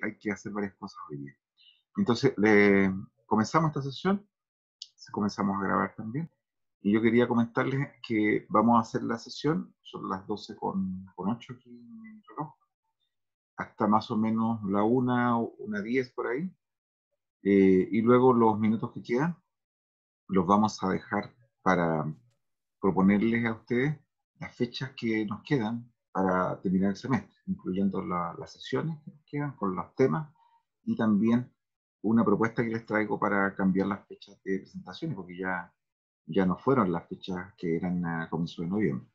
hay que hacer varias cosas hoy día. Entonces, comenzamos esta sesión, comenzamos a grabar también, y yo quería comentarles que vamos a hacer la sesión, son las 12:08 aquí en mi reloj, hasta más o menos la 1:10 por ahí, y luego los minutos que quedan los vamos a dejar para proponerles a ustedes las fechas que nos quedan para terminar el semestre, incluyendo las sesiones que nos quedan con los temas y también una propuesta que les traigo para cambiar las fechas de presentaciones, porque ya no fueron las fechas que eran a comienzos de noviembre.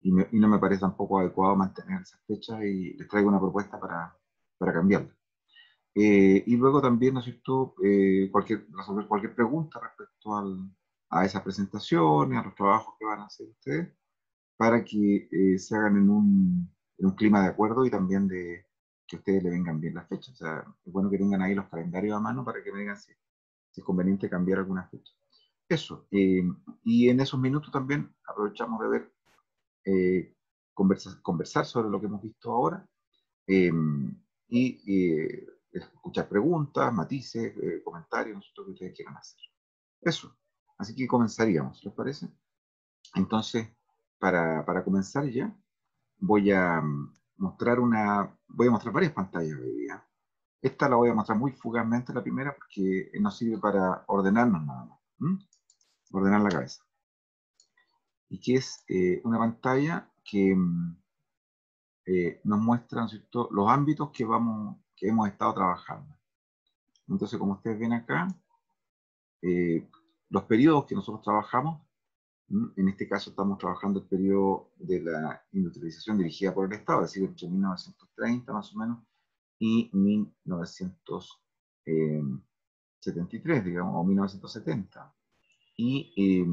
Y no me parece tampoco adecuado mantener esas fechas y les traigo una propuesta para cambiarlas. Y luego también, ¿no es cierto?, resolver cualquier pregunta respecto a esas presentaciones, a los trabajos que van a hacer ustedes, para que se hagan en un clima de acuerdo y también de que a ustedes le vengan bien las fechas. O sea, es bueno que tengan ahí los calendarios a mano para que me digan si es conveniente cambiar algunas fechas. Eso. Y en esos minutos también aprovechamos de ver, conversar sobre lo que hemos visto ahora, y escuchar preguntas, matices, comentarios, ¿no?, lo que ustedes quieran hacer. Eso. Así que comenzaríamos, ¿les parece? Entonces, para comenzar ya, voy a voy a mostrar varias pantallas hoy día. Esta la voy a mostrar muy fugazmente, la primera, porque nos sirve para ordenarnos nada más. Ordenar la cabeza. Y que es una pantalla que nos muestra, ¿no es cierto?, los ámbitos que hemos estado trabajando. Entonces, como ustedes ven acá, los periodos que nosotros trabajamos, en este caso estamos trabajando el periodo de la industrialización dirigida por el Estado, es decir, entre 1930 más o menos y 1973, digamos, o 1970. Y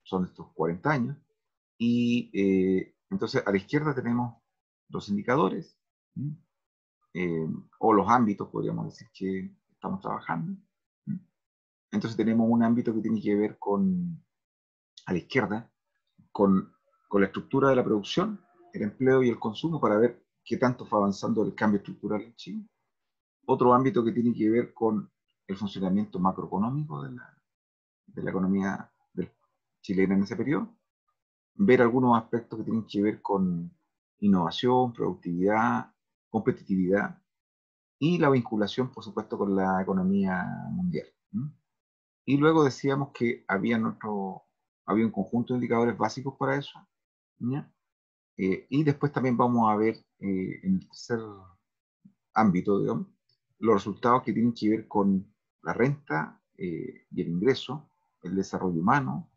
son estos 40 años. Y entonces a la izquierda tenemos los indicadores, o los ámbitos, podríamos decir, que estamos trabajando. Entonces tenemos un ámbito que tiene que ver a la izquierda, con, con la estructura de la producción, el empleo y el consumo, para ver qué tanto fue avanzando el cambio estructural en Chile. Otro ámbito que tiene que ver con el funcionamiento macroeconómico de la economía chilena en ese periodo. Ver algunos aspectos que tienen que ver con innovación, productividad, competitividad y la vinculación, por supuesto, con la economía mundial. Y luego decíamos que había un conjunto de indicadores básicos para eso, ¿ya? Y después también vamos a ver, en el tercer ámbito, digamos, los resultados que tienen que ver con la renta, y el ingreso, el desarrollo humano,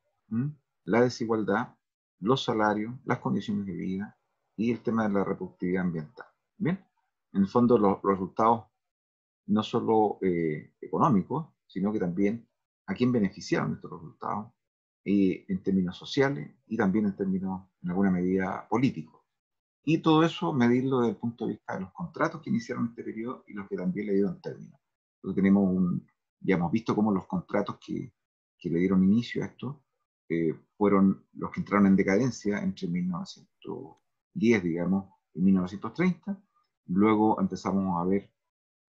la desigualdad, los salarios, las condiciones de vida y el tema de la reproductividad ambiental. Bien, en el fondo los resultados no solo económicos, sino que también a quién beneficiaron estos resultados, en términos sociales y también en términos, en alguna medida, políticos. Y todo eso medirlo desde el punto de vista de los contratos que iniciaron este periodo y los que también le dieron término. Entonces ya hemos visto cómo los contratos que le dieron inicio a esto fueron los que entraron en decadencia entre 1910, digamos, y 1930. Luego empezamos a ver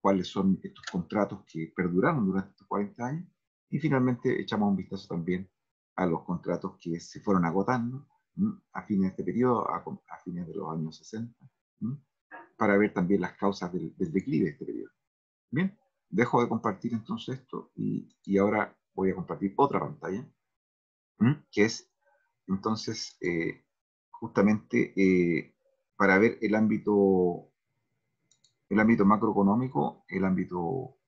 cuáles son estos contratos que perduraron durante estos 40 años, y finalmente echamos un vistazo también a los contratos que se fueron agotando a fines de este periodo, a fines de los años 60, para ver también las causas del declive de este periodo. Bien, dejo de compartir entonces esto y ahora voy a compartir otra pantalla, que es entonces justamente para ver el ámbito macroeconómico, el ámbito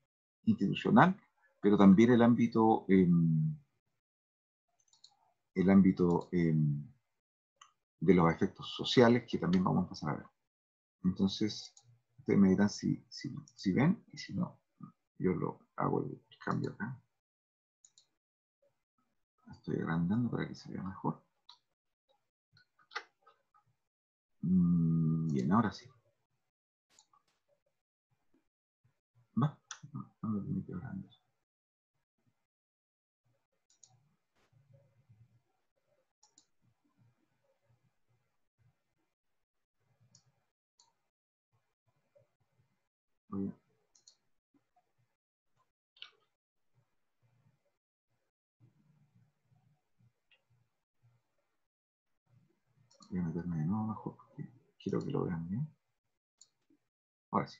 institucional, pero también el ámbito de los efectos sociales, que también vamos a empezar a ver. Entonces, ustedes me dirán si ven, y si no, yo lo hago el cambio acá. Estoy agrandando para que se vea mejor. Bien, ahora sí. Va, no me permite agrandar. Voy a meterme de nuevo mejor porque quiero que lo vean bien. Ahora sí.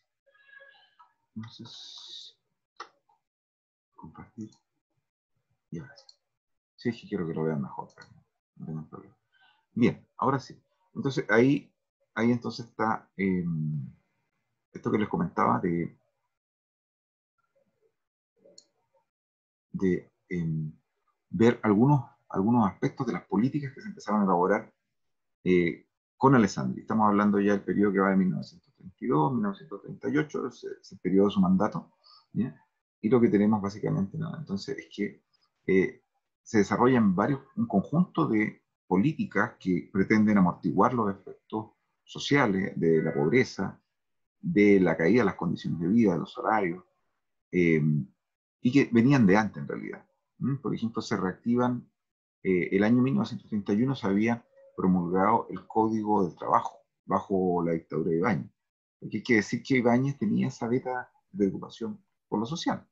Entonces, compartir. Y ahora sí. Sí, es que quiero que lo vean mejor, pero no tengo problema. Bien, ahora sí. Entonces, ahí entonces está esto que les comentaba de ver algunos aspectos de las políticas que se empezaron a elaborar con Alessandri. Estamos hablando ya del periodo que va de 1932, 1938, es el periodo de su mandato. ¿Ya? Y lo que tenemos básicamente, ¿no? Entonces, es que se desarrollan un conjunto de políticas que pretenden amortiguar los efectos sociales de la pobreza, de la caída de las condiciones de vida, de los salarios, eh, y que venían de antes en realidad. Por ejemplo, se reactivan, el año 1931 se había promulgado el Código del Trabajo bajo la dictadura de Ibáñez. Porque hay que decir que Ibáñez tenía esa beta de preocupación por lo social.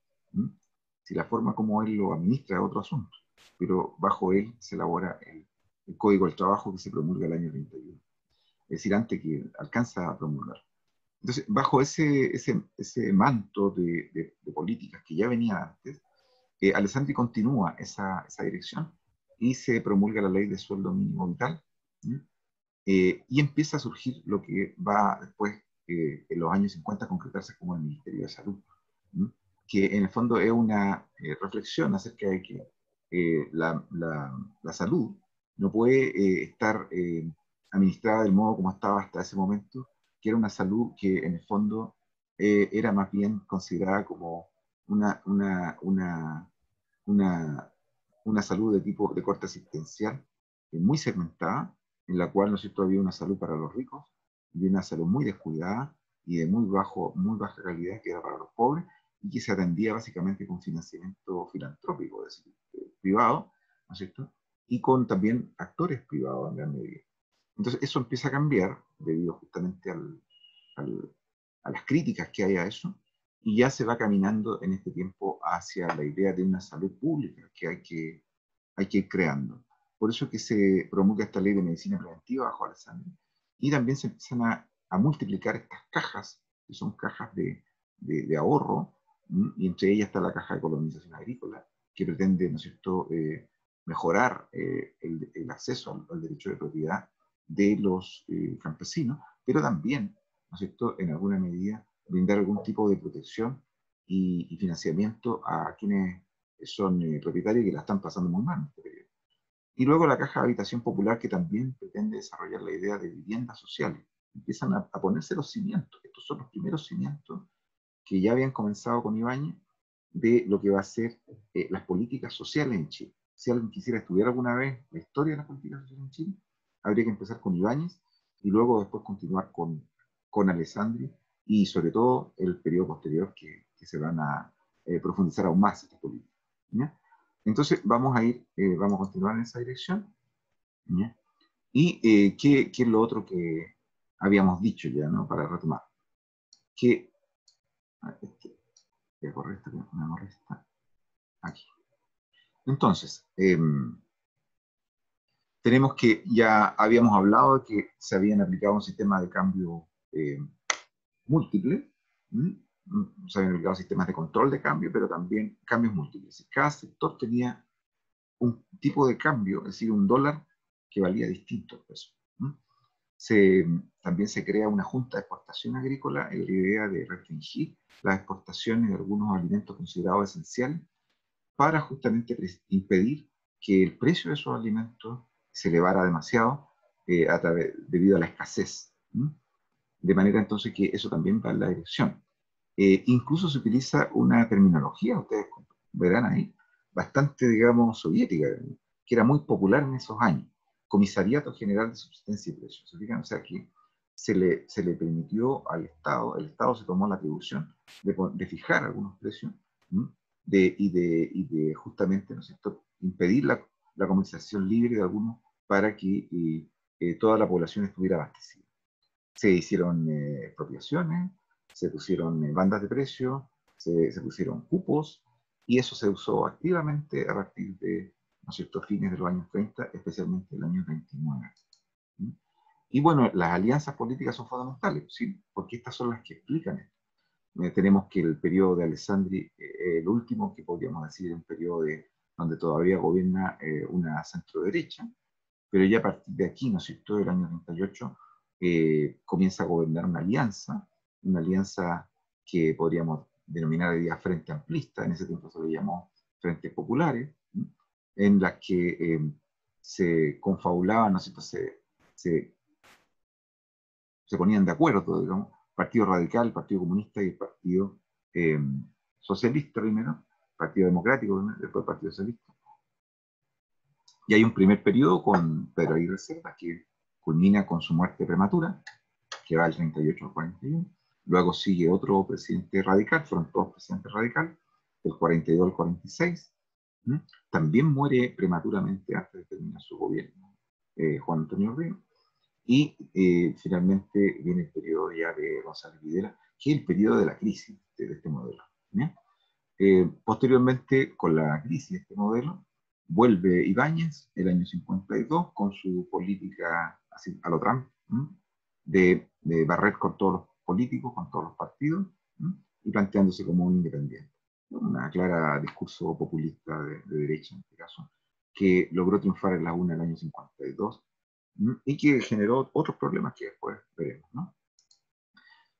Si la forma como él lo administra es otro asunto, pero bajo él se elabora el Código del Trabajo que se promulga el año 31. Es decir, antes que alcanza a promulgar. Entonces, bajo ese manto de políticas que ya venía antes, Alessandri continúa esa dirección y se promulga la ley de sueldo mínimo vital, y empieza a surgir lo que va después, en los años 50, a concretarse como el Ministerio de Salud, que en el fondo es una reflexión acerca de que la salud no puede estar administrada del modo como estaba hasta ese momento, que era una salud que en el fondo era más bien considerada como una, una, una, una, una salud de tipo de corte asistencial, muy segmentada, en la cual, ¿no es cierto?, había una salud para los ricos y una salud muy descuidada y de muy baja calidad, que era para los pobres, y que se atendía básicamente con financiamiento filantrópico, es decir, privado, ¿no es cierto?, y con también actores privados en gran medida. Entonces eso empieza a cambiar debido justamente a las críticas que hay a eso, y ya se va caminando en este tiempo hacia la idea de una salud pública que hay que ir creando. Por eso que se promulga esta ley de medicina preventiva bajo Alessandri, y también se empiezan a multiplicar estas cajas, que son cajas de ahorro, y entre ellas está la caja de colonización agrícola, que pretende, ¿no es cierto?, mejorar el acceso al derecho de propiedad de los campesinos, pero también, ¿no es cierto?, en alguna medida brindar algún tipo de protección y financiamiento a quienes son propietarios y que la están pasando muy mal en este periodo. Y luego la Caja de Habitación Popular, que también pretende desarrollar la idea de viviendas sociales. Empiezan a ponerse los cimientos. Estos son los primeros cimientos que ya habían comenzado con Ibáñez de lo que va a ser las políticas sociales en Chile. Si alguien quisiera estudiar alguna vez la historia de las políticas sociales en Chile, habría que empezar con Ibáñez y luego después continuar con Alessandri y sobre todo el periodo posterior que se van a profundizar aún más estas políticas. ¿Ya? Entonces vamos vamos a continuar en esa dirección. ¿Ya? Y ¿qué es lo otro que habíamos dicho ya, ¿no? Para retomar? Que voy a correr esta memoria está aquí. Entonces, tenemos que ya habíamos hablado de que se habían aplicado un sistema de cambio múltiple, se habían aplicado sistemas de control de cambio, pero también cambios múltiples. Cada sector tenía un tipo de cambio, es decir, un dólar que valía distinto al peso. También se crea una junta de exportación agrícola en la idea de restringir las exportaciones de algunos alimentos considerados esenciales para justamente impedir que el precio de esos alimentos se elevara demasiado debido a la escasez. De manera entonces que eso también va en la dirección. Incluso se utiliza una terminología, ustedes verán ahí, bastante, digamos, soviética, que era muy popular en esos años. Comisariato General de Subsistencia y Precios. ¿Se fijan? O sea, que se le permitió al Estado, el Estado se tomó la atribución de fijar algunos precios y de justamente, ¿no es cierto?, impedir la comercialización libre de algunos para que toda la población estuviera abastecida. Se hicieron expropiaciones, se pusieron bandas de precio, se pusieron cupos, y eso se usó activamente a partir de, ¿no es cierto?, fines de los años 30, especialmente el año 29. ¿Mm? Y bueno, las alianzas políticas son fundamentales, ¿sí? Porque estas son las que explican esto. Tenemos que el periodo de Alessandri, el último que podríamos decir es un periodo donde todavía gobierna una centro-derecha, pero ya a partir de aquí, ¿no es cierto?, del año 38, comienza a gobernar una alianza que podríamos denominar hoy día Frente Amplista, en ese tiempo se le llamó Frentes Populares, ¿sí?, en las que se confabulaban, ¿no es cierto?, se ponían de acuerdo, digamos, Partido Radical, Partido Comunista y el Partido eh, Socialista primero, Partido Democrático primero, después Partido Socialista. Y hay un primer periodo con Pedro Aguirre Cerda, que culmina con su muerte prematura, que va del 38 al 41. Luego sigue otro presidente radical, fueron todos presidentes radicales, del 42 al 46. ¿Mm? También muere prematuramente antes de terminar su gobierno, Juan Antonio Ríos. Y finalmente viene el periodo ya de González Videla, que es el periodo de la crisis de este modelo. Posteriormente, con la crisis de este modelo, vuelve Ibáñez el año 52 con su política así, a lo Trump, de barrer con todos los políticos, con todos los partidos, y planteándose como un independiente. Una clara discurso populista de derecha en este caso, que logró triunfar en la UNA en el año 52 y que generó otros problemas que después veremos, ¿no?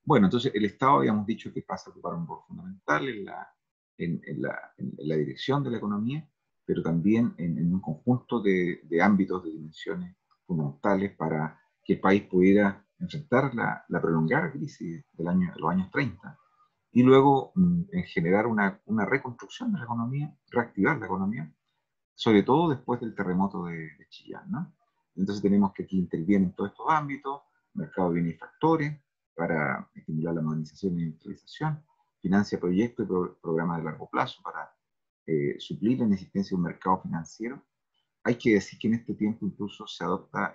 Bueno, entonces el Estado habíamos dicho que pasa a ocupar un rol fundamental en la dirección de la economía, pero también en un conjunto de ámbitos, de dimensiones fundamentales para que el país pudiera enfrentar la prolongada crisis de los años 30 y luego generar una reconstrucción de la economía, reactivar la economía, sobre todo después del terremoto de Chillán, ¿no? Entonces tenemos que aquí intervienen todos estos ámbitos, mercado de bienes y factores, para estimular la modernización y industrialización, financia proyectos y programas de largo plazo para suplir la inexistencia de un mercado financiero. Hay que decir que en este tiempo incluso se adopta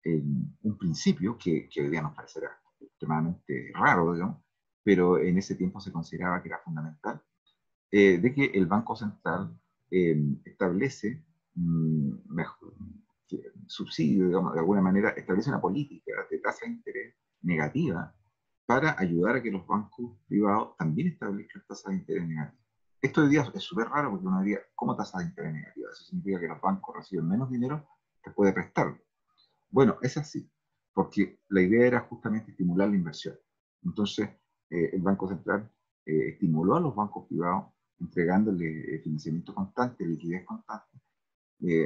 un principio que hoy día nos parecerá extremadamente raro, digamos, pero en ese tiempo se consideraba que era fundamental, de que el Banco Central establece mejor, subsidio, digamos, de alguna manera, establece una política de tasa de interés negativa para ayudar a que los bancos privados también establezcan tasas de interés negativas. Esto hoy día es súper raro porque uno diría, ¿cómo tasas de interés negativas? Eso significa que los bancos reciben menos dinero después de prestarlo. Bueno, es así, porque la idea era justamente estimular la inversión. Entonces, el Banco Central estimuló a los bancos privados entregándole financiamiento constante, liquidez constante,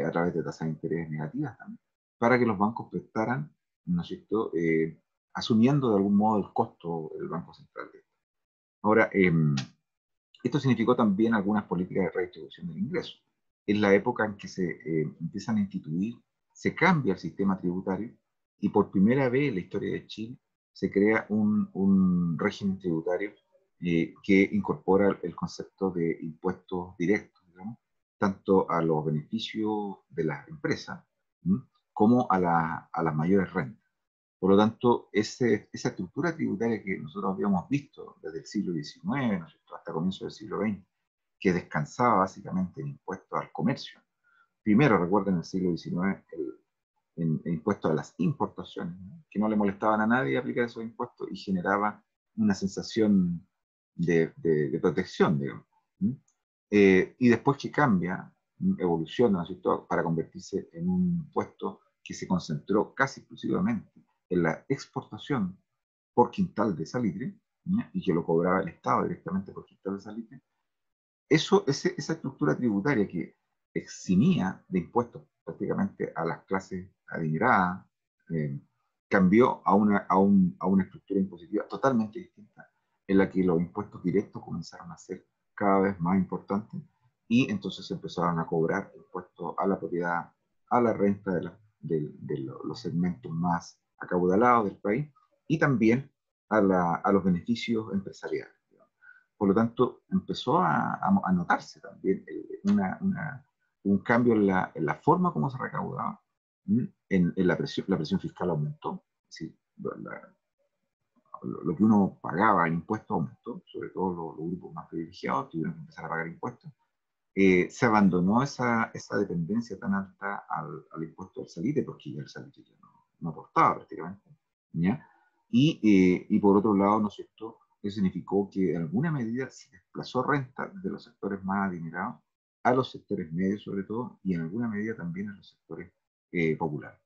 a través de tasas de interés negativas también, para que los bancos prestaran, ¿no es cierto?, asumiendo de algún modo el costo del Banco Central. Ahora, esto significó también algunas políticas de redistribución del ingreso. En la época en que se empiezan a instituir, se cambia el sistema tributario y por primera vez en la historia de Chile se crea un régimen tributario que incorpora el concepto de impuestos directos, digamos, tanto a los beneficios de las empresas como a las mayores rentas. Por lo tanto, esa estructura tributaria que nosotros habíamos visto desde el siglo XIX, ¿no es cierto?, hasta comienzo del siglo XX, que descansaba básicamente en impuestos al comercio. Primero, recuerden, en el siglo XIX, el impuesto a las importaciones, ¿no?, que no le molestaban a nadie aplicar esos impuestos y generaba una sensación de protección, digamos. Y después que cambia, evoluciona, ¿no es cierto?, para convertirse en un impuesto que se concentró casi exclusivamente en la exportación por quintal de salitre, ¿ya?, y que lo cobraba el Estado directamente por quintal de salitre. Esa estructura tributaria que eximía de impuestos prácticamente a las clases adineradas, eh, cambió a una estructura impositiva totalmente distinta, en la que los impuestos directos comenzaron a ser cada vez más importantes y entonces se empezaron a cobrar impuestos a la propiedad, a la renta de los segmentos más acaudalados del país y también a los beneficios empresariales. Por lo tanto, empezó a notarse también un cambio en la forma como se recaudaba, en la presión fiscal aumentó. Sí, lo que uno pagaba en impuestos aumentó, sobre todo los grupos más privilegiados tuvieron que empezar a pagar impuestos. Se abandonó esa dependencia tan alta al impuesto al salitre, porque ya el salitre ya no aportaba prácticamente, ¿ya? Y por otro lado, ¿no es cierto?, eso significó que en alguna medida se desplazó renta de los sectores más adinerados a los sectores medios sobre todo, y en alguna medida también a los sectores populares.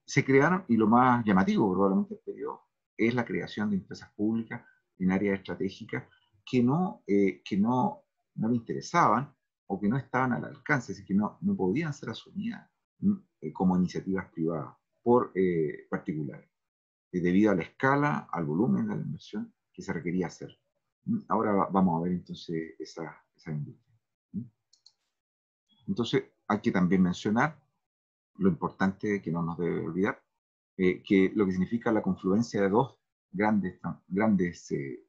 Se crearon, y lo más llamativo probablemente del periodo, es la creación de empresas públicas en áreas estratégicas que no le interesaban o que no estaban al alcance, es decir, que no podían ser asumidas como iniciativas privadas por particulares, debido a la escala, al volumen de la inversión que se requería hacer. Ahora vamos a ver entonces esa industria. Entonces hay que también mencionar lo importante que no nos debe olvidar, que lo que significa la confluencia de dos grandes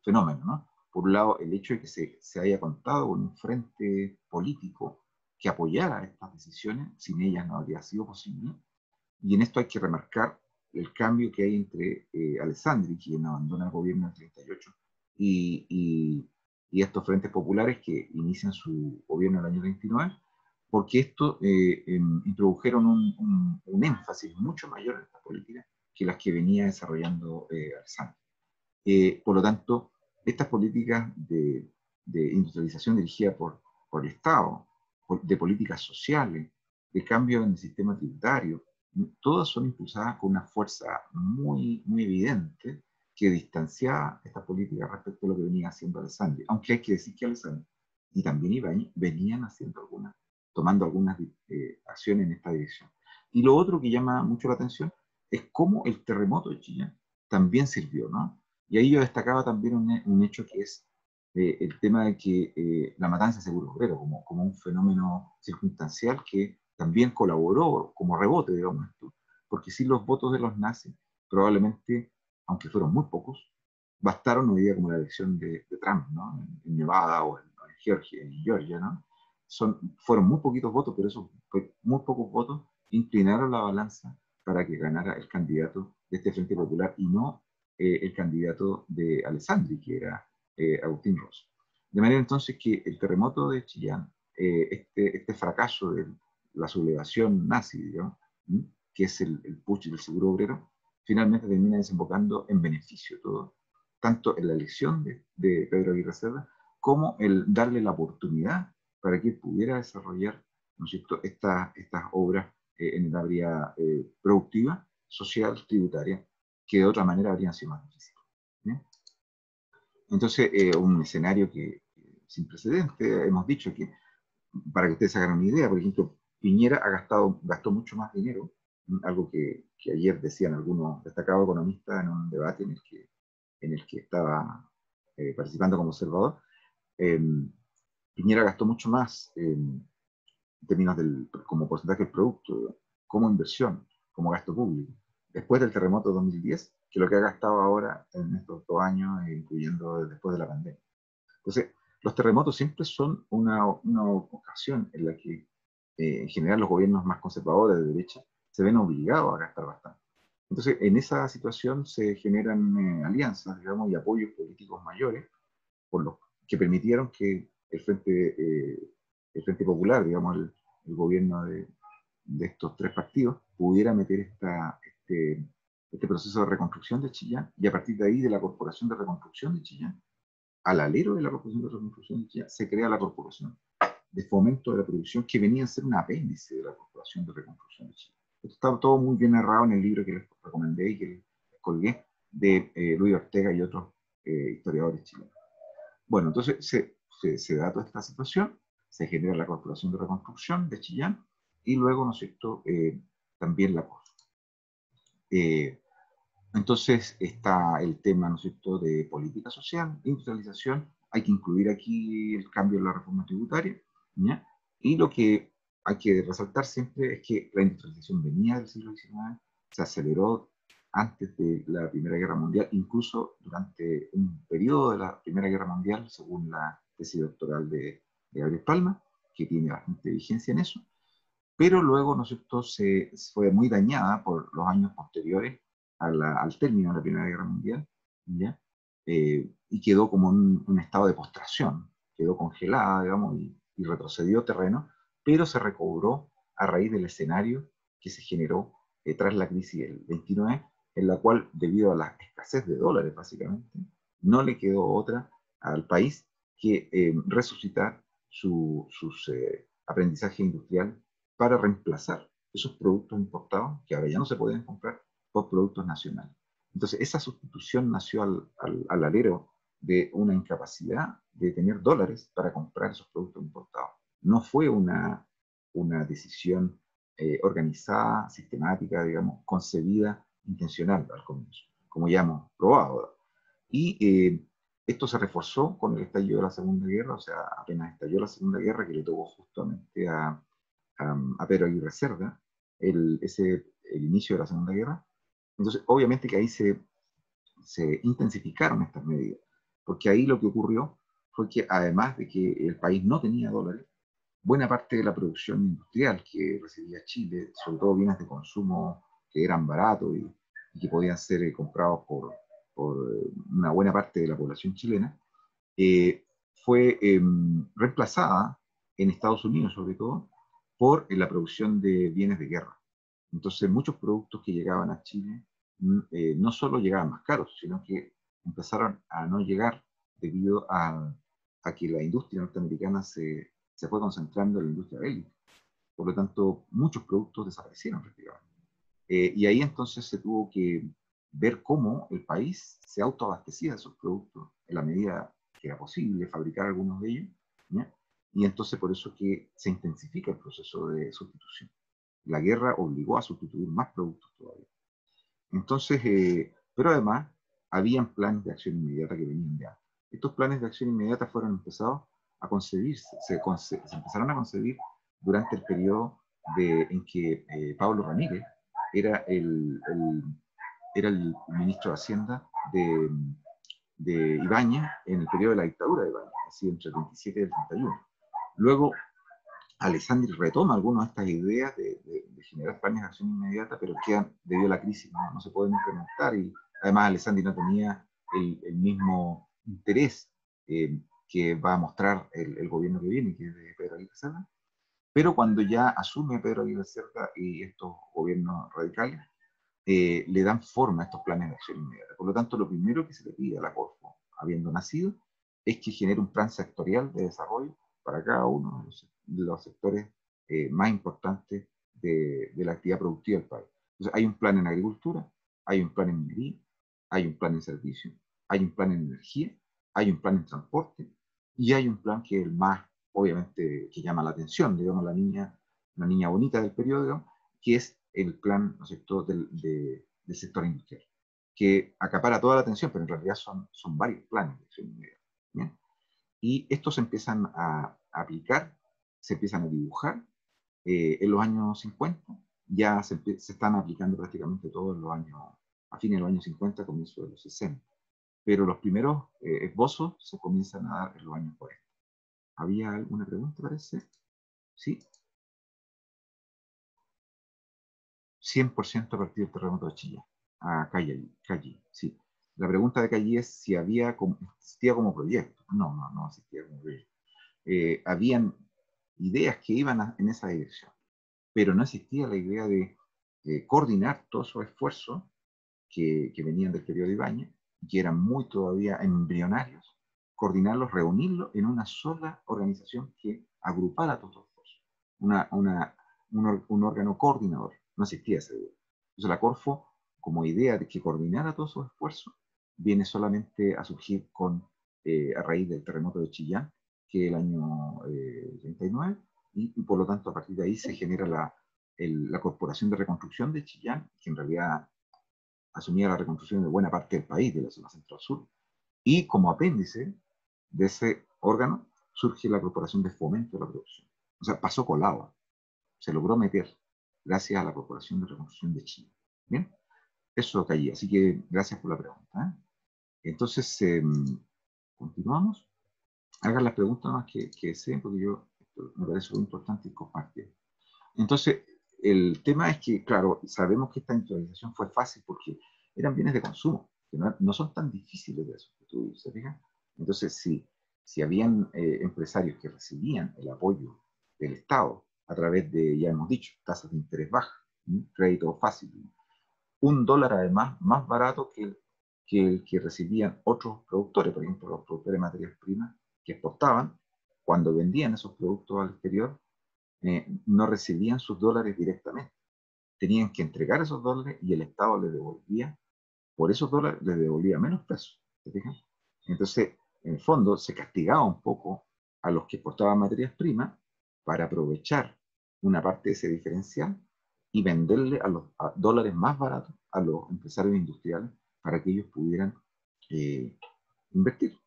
fenómenos, ¿no? Por un lado, el hecho de que se haya contado con un frente político que apoyara estas decisiones, sin ellas no habría sido posible, y en esto hay que remarcar el cambio que hay entre Alessandri, quien abandona el gobierno en el 38, y estos frentes populares que inician su gobierno en el año 29, porque esto introdujeron un énfasis mucho mayor en estas políticas que las que venía desarrollando Alessandri. Por lo tanto, estas políticas de industrialización dirigidas por el Estado, de políticas sociales, de cambio en el sistema tributario, todas son impulsadas con una fuerza muy evidente que distanciaba estas políticas respecto a lo que venía haciendo Alessandri. Aunque hay que decir que Alessandri y también Ibáñez venían tomando algunas acciones en esta dirección. Y lo otro que llama mucho la atención es cómo el terremoto de Chillán también sirvió, ¿no? Y ahí yo destacaba también un hecho que es el tema de que la matanza de Seguro Obrero, como un fenómeno circunstancial que también colaboró como rebote, digamos esto, porque sin los votos de los nazis, probablemente, aunque fueron muy pocos, bastaron hoy día como la elección de Trump, ¿no? En Nevada o en Georgia, ¿no? Fueron muy poquitos votos, pero esos muy pocos votos inclinaron la balanza para que ganara el candidato de este Frente Popular y no el candidato de Alessandri, que era Agustín Rossi. De manera entonces que el terremoto de Chillán, este fracaso de la sublevación nazi, digamos, que es el putsch del Seguro Obrero, finalmente termina desembocando en beneficio todo, tanto en la elección de Pedro Aguirre Cerda, como el darle la oportunidad para que pudiera desarrollar, ¿no es cierto?, estas obras en el área productiva, social, tributaria, que de otra manera habrían sido más difíciles. Entonces, un escenario que sin precedentes, hemos dicho que, para que ustedes hagan una idea, por ejemplo, Piñera gastó mucho más dinero, algo que ayer decían algunos destacados economistas en un debate en el que estaba participando como observador. Piñera gastó mucho más en términos como porcentaje del producto, como inversión, como gasto público, después del terremoto de 2010, que lo que ha gastado ahora en estos 2 años, incluyendo después de la pandemia. Entonces, los terremotos siempre son una ocasión en la que, en general, los gobiernos más conservadores de derecha se ven obligados a gastar bastante. Entonces, en esa situación se generan alianzas, digamos, y apoyos políticos mayores, por los que permitieron que el Frente Popular, digamos, el gobierno de estos tres partidos, pudiera meter este proceso de reconstrucción de Chillán, y a partir de ahí, de la Corporación de Reconstrucción de Chillán, al alero de la Corporación de Reconstrucción de Chillán, se crea la Corporación de Fomento de la Producción, que venía a ser un apéndice de la Corporación de Reconstrucción de Chillán. Esto está todo muy bien narrado en el libro que les recomendé y que les colgué, de Luis Ortega y otros historiadores chilenos. Bueno, entonces se da toda esta situación, se genera la Corporación de Reconstrucción de Chillán, y luego, ¿no es cierto?, también la COF. Entonces está el tema, ¿no es cierto?, de política social, industrialización. Hay que incluir aquí el cambio en la reforma tributaria, ¿ya? Y lo que hay que resaltar siempre es que la industrialización venía del siglo XIX, se aceleró antes de la Primera Guerra Mundial, incluso durante un periodo de la Primera Guerra Mundial, según la tesis doctoral de Gabriel Palma, que tiene bastante vigencia en eso, pero luego, ¿no es cierto?, se fue muy dañada por los años posteriores al término de la Primera Guerra Mundial, ¿ya? Y quedó como en un estado de postración, quedó congelada, digamos, y retrocedió terreno, pero se recobró a raíz del escenario que se generó tras la crisis del 29, en la cual, debido a la escasez de dólares, básicamente, no le quedó otra al país que resucitar sus aprendizaje industrial para reemplazar esos productos importados que ahora ya no se pueden comprar por productos nacionales. Entonces, esa sustitución nació al alero de una incapacidad de tener dólares para comprar esos productos importados. No fue una decisión organizada, sistemática, digamos, concebida, intencional al comienzo, como ya hemos probado. Y esto se reforzó con el estallido de la Segunda Guerra, o sea, apenas estalló la Segunda Guerra, que le tocó justamente a Pedro Aguirre Cerda, el inicio de la Segunda Guerra. Entonces, obviamente que ahí se intensificaron estas medidas, porque ahí lo que ocurrió fue que además de que el país no tenía dólares, buena parte de la producción industrial que recibía Chile, sobre todo bienes de consumo que eran baratos y que podían ser comprados por una buena parte de la población chilena, eh, fue reemplazada en Estados Unidos, sobre todo, por la producción de bienes de guerra. Entonces, muchos productos que llegaban a Chile no solo llegaban más caros, sino que empezaron a no llegar debido a que la industria norteamericana se fue concentrando en la industria bélica. Por lo tanto, muchos productos desaparecieron prácticamente. Y ahí entonces se tuvo que ver cómo el país se autoabastecía de esos productos en la medida que era posible fabricar algunos de ellos, ¿ya? Y entonces por eso que se intensifica el proceso de sustitución. La guerra obligó a sustituir más productos todavía. Entonces, pero además, habían planes de acción inmediata que venían de antes. Estos planes de acción inmediata fueron empezados a concebirse, se empezaron a concebir durante el periodo en que Pablo Ramírez era era el ministro de Hacienda de Ibáñez en el periodo de la dictadura de Ibáñez, así entre el 27 y el 31. Luego, Alessandri retoma algunas de estas ideas de generar planes de acción inmediata, pero que debido a la crisis no se pueden implementar y además Alessandri no tenía el mismo interés que va a mostrar el gobierno que viene, que es de Pedro Aguirre Cerda, pero cuando ya asume Pedro Aguirre Cerda y estos gobiernos radicales, le dan forma a estos planes de acción inmediata. Por lo tanto, lo primero que se le pide a la Corfo, habiendo nacido, es que genere un plan sectorial de desarrollo para cada uno de los sectores más importantes de la actividad productiva del país. Entonces, hay un plan en agricultura, hay un plan en minería, hay un plan en servicio, hay un plan en energía, hay un plan en transporte y hay un plan que es el más, obviamente, que llama la atención, digamos, la niña bonita del periodo, que es el plan, ¿no es cierto?, del sector industrial, que acapara toda la atención, pero en realidad son varios planes de acción inmediata. ¿Bien? Y estos se empiezan a aplicar, se empiezan a dibujar en los años 50, ya se están aplicando prácticamente todos los años, a fines de los años 50, comienzo de los 60. Pero los primeros esbozos se comienzan a dar en los años 40. ¿Había alguna pregunta, parece? Sí. 100% a partir del terremoto de Chillán, a Callí, sí. La pregunta de Callí es si existía como proyecto. No existía como proyecto. Habían ideas que iban en esa dirección, pero no existía la idea de coordinar todos esos esfuerzos que venían del periodo de Ibáñez, que eran muy todavía embrionarios, coordinarlos, reunirlos en una sola organización que agrupara todos los esfuerzos, un órgano coordinador. No existía esa idea. Entonces la Corfo, como idea de que coordinara todos esos esfuerzos, viene solamente a surgir a raíz del terremoto de Chillán, que es el año 39, y por lo tanto a partir de ahí se genera la Corporación de Reconstrucción de Chillán, que en realidad asumía la reconstrucción de buena parte del país, de la zona centro-sur, y como apéndice de ese órgano surge la Corporación de Fomento de la Producción. O sea, pasó colado, se logró meter gracias a la Corporación de Reconstrucción de Chile. Bien, eso caí, así que gracias por la pregunta. Entonces, continuamos. Hagan las preguntas más que deseen, porque esto me parece muy importante compartir. Entonces, el tema es que, claro, sabemos que esta industrialización fue fácil porque eran bienes de consumo. que no son tan difíciles de eso, ¿tú se fijas? Entonces, si habían empresarios que recibían el apoyo del Estado a través de, ya hemos dicho, tasas de interés bajas, crédito fácil, $1 además más barato que el que recibían otros productores, por ejemplo, los productores de materias primas que exportaban, cuando vendían esos productos al exterior, no recibían sus dólares directamente. Tenían que entregar esos dólares y el Estado les devolvía, por esos dólares les devolvía menos pesos. ¿Te fijas? Entonces, en el fondo, se castigaba un poco a los que exportaban materias primas para aprovechar una parte de ese diferencial y venderle a dólares más baratos a los empresarios industriales para que ellos pudieran eh, invertir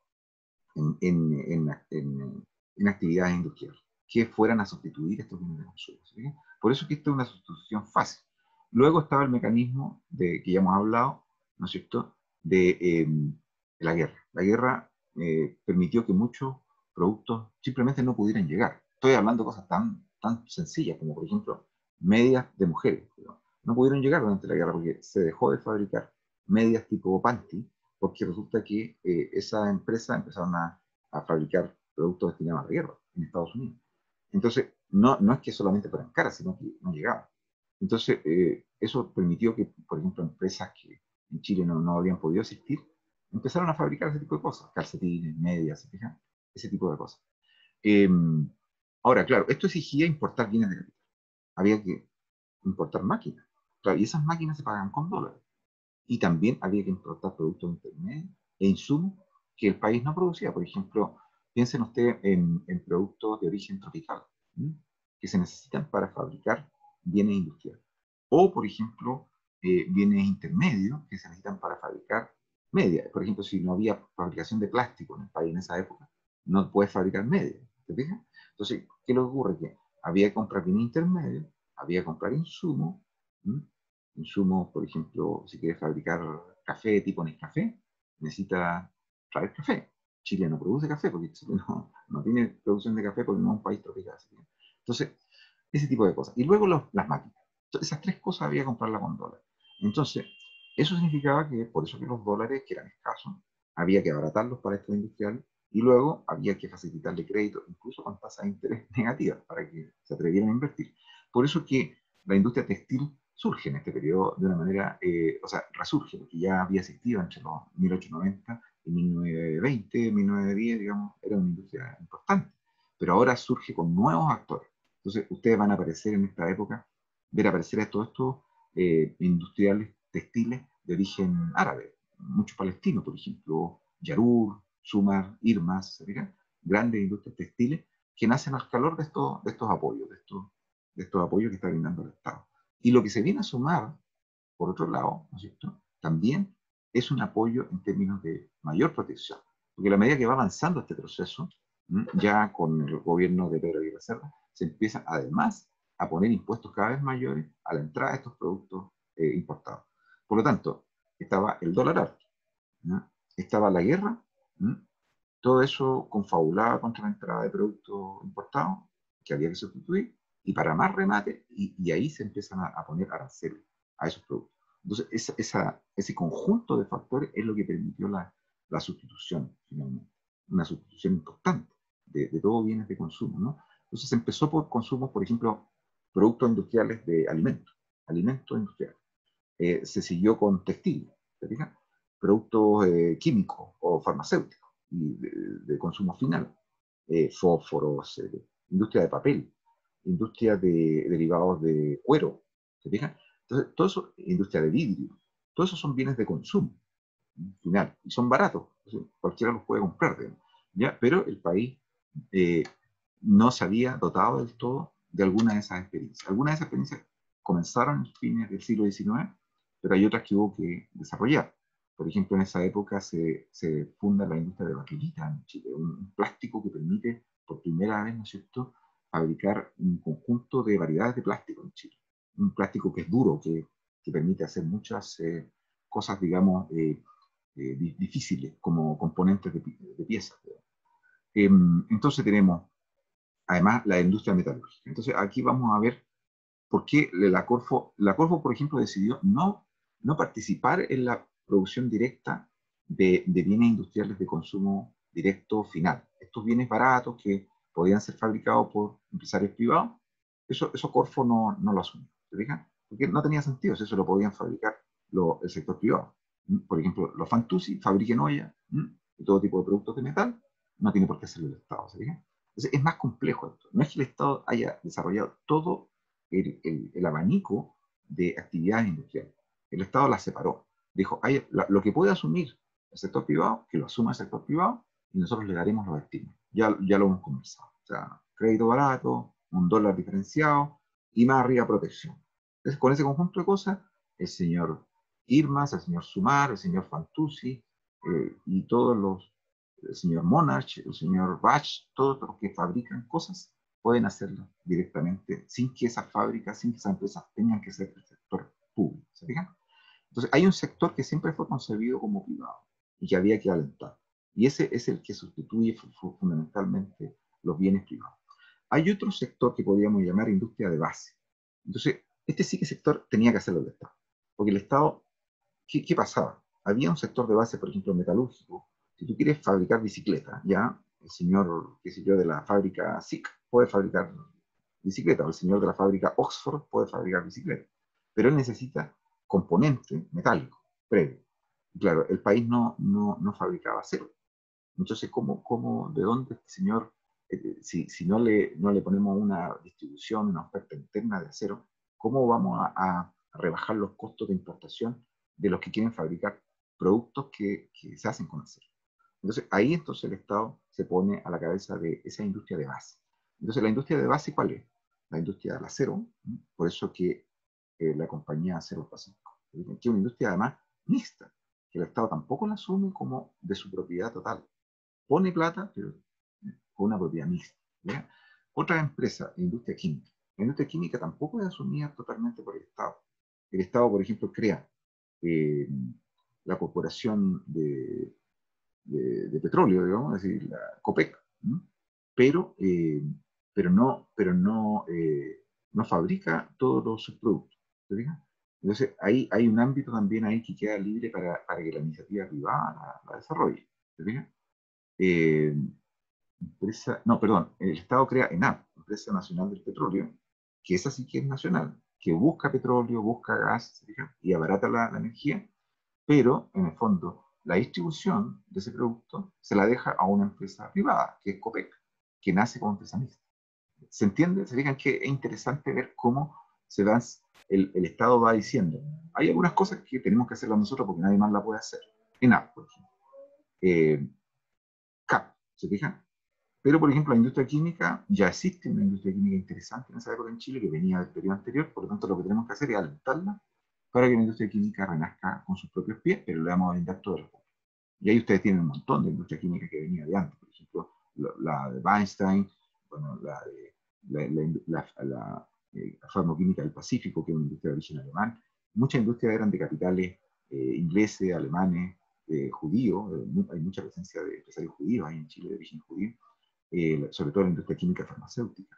en actividades industriales que fueran a sustituir estos bienes de consumo. ¿Sí? Por eso que esto es una sustitución fácil. Luego estaba el mecanismo que ya hemos hablado, ¿no es cierto?, de la guerra. La guerra permitió que muchos productos simplemente no pudieran llegar. Estoy hablando de cosas tan sencillas como, por ejemplo, medias de mujeres. No pudieron llegar durante la guerra porque se dejó de fabricar medias tipo panty, porque resulta que esa empresa empezaron a fabricar productos destinados a la guerra en Estados Unidos. Entonces, no es que solamente fueran caras, sino que no llegaban. Entonces, eso permitió que, por ejemplo, empresas que en Chile no habían podido existir, empezaron a fabricar ese tipo de cosas, calcetines, medias, ¿se fijan? Ese tipo de cosas. Eh, Ahora, claro, esto exigía importar bienes de capital. Había que importar máquinas. Claro, y esas máquinas se pagaban con dólares. Y también había que importar productos intermedios e insumos que el país no producía. Por ejemplo, piensen ustedes en productos de origen tropical, ¿sí?, que se necesitan para fabricar bienes industriales. O, por ejemplo, bienes intermedios que se necesitan para fabricar medias. Por ejemplo, si no había fabricación de plástico en el país en esa época, no puedes fabricar medias. ¿Te fijas? Entonces, ¿qué le ocurre? Que había que comprar bienes intermedios, había que comprar insumos, ¿sí?, insumos, por ejemplo, si quieres fabricar café tipo Nescafé, necesita traer café. Chile no produce café porque Chile no tiene producción de café porque no es un país tropical. Entonces, ese tipo de cosas. Y luego las máquinas. Entonces, esas tres cosas había que comprarlas con dólares. Entonces, eso significaba que, por eso que los dólares, que eran escasos, había que abaratarlos para estos industriales y luego había que facilitarle crédito, incluso con tasas de interés negativas, para que se atrevieran a invertir. Por eso que la industria textil surge en este periodo de una manera, o sea, resurge, porque ya había existido entre los 1890 y 1920, 1910, digamos, era una industria importante, pero ahora surge con nuevos actores. Entonces, ustedes van a aparecer en esta época, ver aparecer a todos estos industriales textiles de origen árabe, muchos palestinos, por ejemplo, Yarur, Sumar, Irmas, grandes industrias textiles que nacen al calor de estos apoyos, de estos apoyos que está brindando el Estado. Y lo que se viene a sumar, por otro lado, ¿no es cierto?, también es un apoyo en términos de mayor protección. Porque a la medida que va avanzando este proceso, ya con el gobierno de Pedro Aguirre Cerda, se empiezan además a poner impuestos cada vez mayores a la entrada de estos productos importados. Por lo tanto, estaba el dólar alto, ¿no?, estaba la guerra, ¿no?, todo eso confabulaba contra la entrada de productos importados que había que sustituir, y para más remate, y ahí se empiezan a poner aranceles a esos productos. Entonces, ese conjunto de factores es lo que permitió la sustitución, finalmente. Una sustitución importante de todos bienes de consumo, ¿no? Entonces, se empezó por consumos, por ejemplo, productos industriales de alimentos industriales. Se siguió con textil, ¿te fijas? Productos químicos o farmacéuticos y de consumo final, fósforos, industria de papel, industria de derivados de cuero, ¿se fijan? Entonces, todo eso, industria de vidrio, todos esos son bienes de consumo final y son baratos, cualquiera los puede comprar, ¿ya? Pero el país eh, no se había dotado del todo de alguna de esas experiencias. Algunas de esas experiencias comenzaron en fines del siglo XIX, pero hay otras que hubo que desarrollar. Por ejemplo, en esa época se funda la industria de baquelita en Chile, un plástico que permite por primera vez, ¿no es cierto?, fabricar un conjunto de variedades de plástico en Chile. Un plástico que es duro, que permite hacer muchas cosas, digamos, difíciles, como componentes de piezas. Entonces tenemos, además, la industria metalúrgica. Entonces aquí vamos a ver por qué la Corfo, por ejemplo, decidió no participar producción directa de bienes industriales de consumo directo final. Estos bienes baratos que podían ser fabricados por empresarios privados, eso Corfo no lo asume, ¿te fijas? Porque no tenía sentido, si eso lo podían fabricar el sector privado. Por ejemplo, los Fantuzzi fabriquen olla y todo tipo de productos de metal, no tiene por qué hacerlo el Estado, ¿se fija? Entonces es más complejo esto. No es que el Estado haya desarrollado todo el abanico de actividades industriales. El Estado las separó. Dijo, lo que puede asumir el sector privado, que lo asuma el sector privado, y nosotros le daremos los estímulos. Ya lo hemos conversado. O sea, crédito barato, un dólar diferenciado y más arriba protección. Entonces, con ese conjunto de cosas, el señor Irmas, el señor Sumar, el señor Fantuzzi y todos el señor Monarch, el señor Bach, todos los que fabrican cosas, pueden hacerlo directamente sin que esas fábricas, sin que esas empresas tengan que ser del sector público. ¿Se fijan? Entonces, hay un sector que siempre fue concebido como privado y que había que alentar. Y ese es el que sustituye fundamentalmente los bienes privados. Hay otro sector que podríamos llamar industria de base. Entonces, este sí que sector tenía que hacerlo el Estado. Porque el Estado, ¿qué pasaba? Había un sector de base, por ejemplo, metalúrgico. Si tú quieres fabricar bicicletas, ya el señor, qué sé yo, de la fábrica SIC puede fabricar bicicletas, o el señor de la fábrica Oxford puede fabricar bicicletas. Pero él necesita componente metálico previo. Y claro, el país no fabricaba acero. Entonces, de dónde este señor, si no le ponemos una distribución, una oferta interna de acero, cómo vamos a rebajar los costos de importación de los que quieren fabricar productos que se hacen con acero? Entonces el Estado se pone a la cabeza de esa industria de base. Entonces, la industria de base, ¿cuál es? La industria del acero, por eso que la compañía Acero Pacífico, que es una industria además mixta, que el Estado tampoco la asume como de su propiedad total. Pone plata, pero con una propiedad mixta. ¿Ya? Otra empresa, la industria química. La industria química tampoco es asumida totalmente por el Estado. El Estado, por ejemplo, crea eh, la Corporación de Petróleo, digamos, es decir, la COPEC, ¿no? pero, eh, no fabrica todos los subproductos. ¿Te fijas? Entonces, hay un ámbito también ahí que queda libre para que la iniciativa privada la desarrolle. ¿Te fijas? Eh, no, perdón, el Estado crea ENAP, Empresa Nacional del Petróleo, que esa sí que es nacional, que busca petróleo, busca gas, ¿se fijan? Y abarata la energía, pero en el fondo la distribución de ese producto se la deja a una empresa privada, que es COPEC, que nace como empresa mixta. ¿Se entiende? Se fijan que es interesante ver cómo se va, el Estado va diciendo, hay algunas cosas que tenemos que hacerlas nosotros porque nadie más la puede hacer. ENAP, por ejemplo. CAP, ¿se fijan? Pero, por ejemplo, la industria química, ya existe una industria química interesante en esa época en Chile que venía del periodo anterior, por lo tanto lo que tenemos que hacer es alentarla para que la industria química renazca con sus propios pies, pero le vamos a brindar todo el apoyo. Y ahí ustedes tienen un montón de industria química que venía de antes, por ejemplo, la de Weinstein, bueno, la farmoquímica del Pacífico, que es una industria de origen alemán. Muchas industrias eran de capitales ingleses, alemanes, judíos, hay mucha presencia de empresarios judíos ahí en Chile de origen judío, sobre todo la industria química farmacéutica,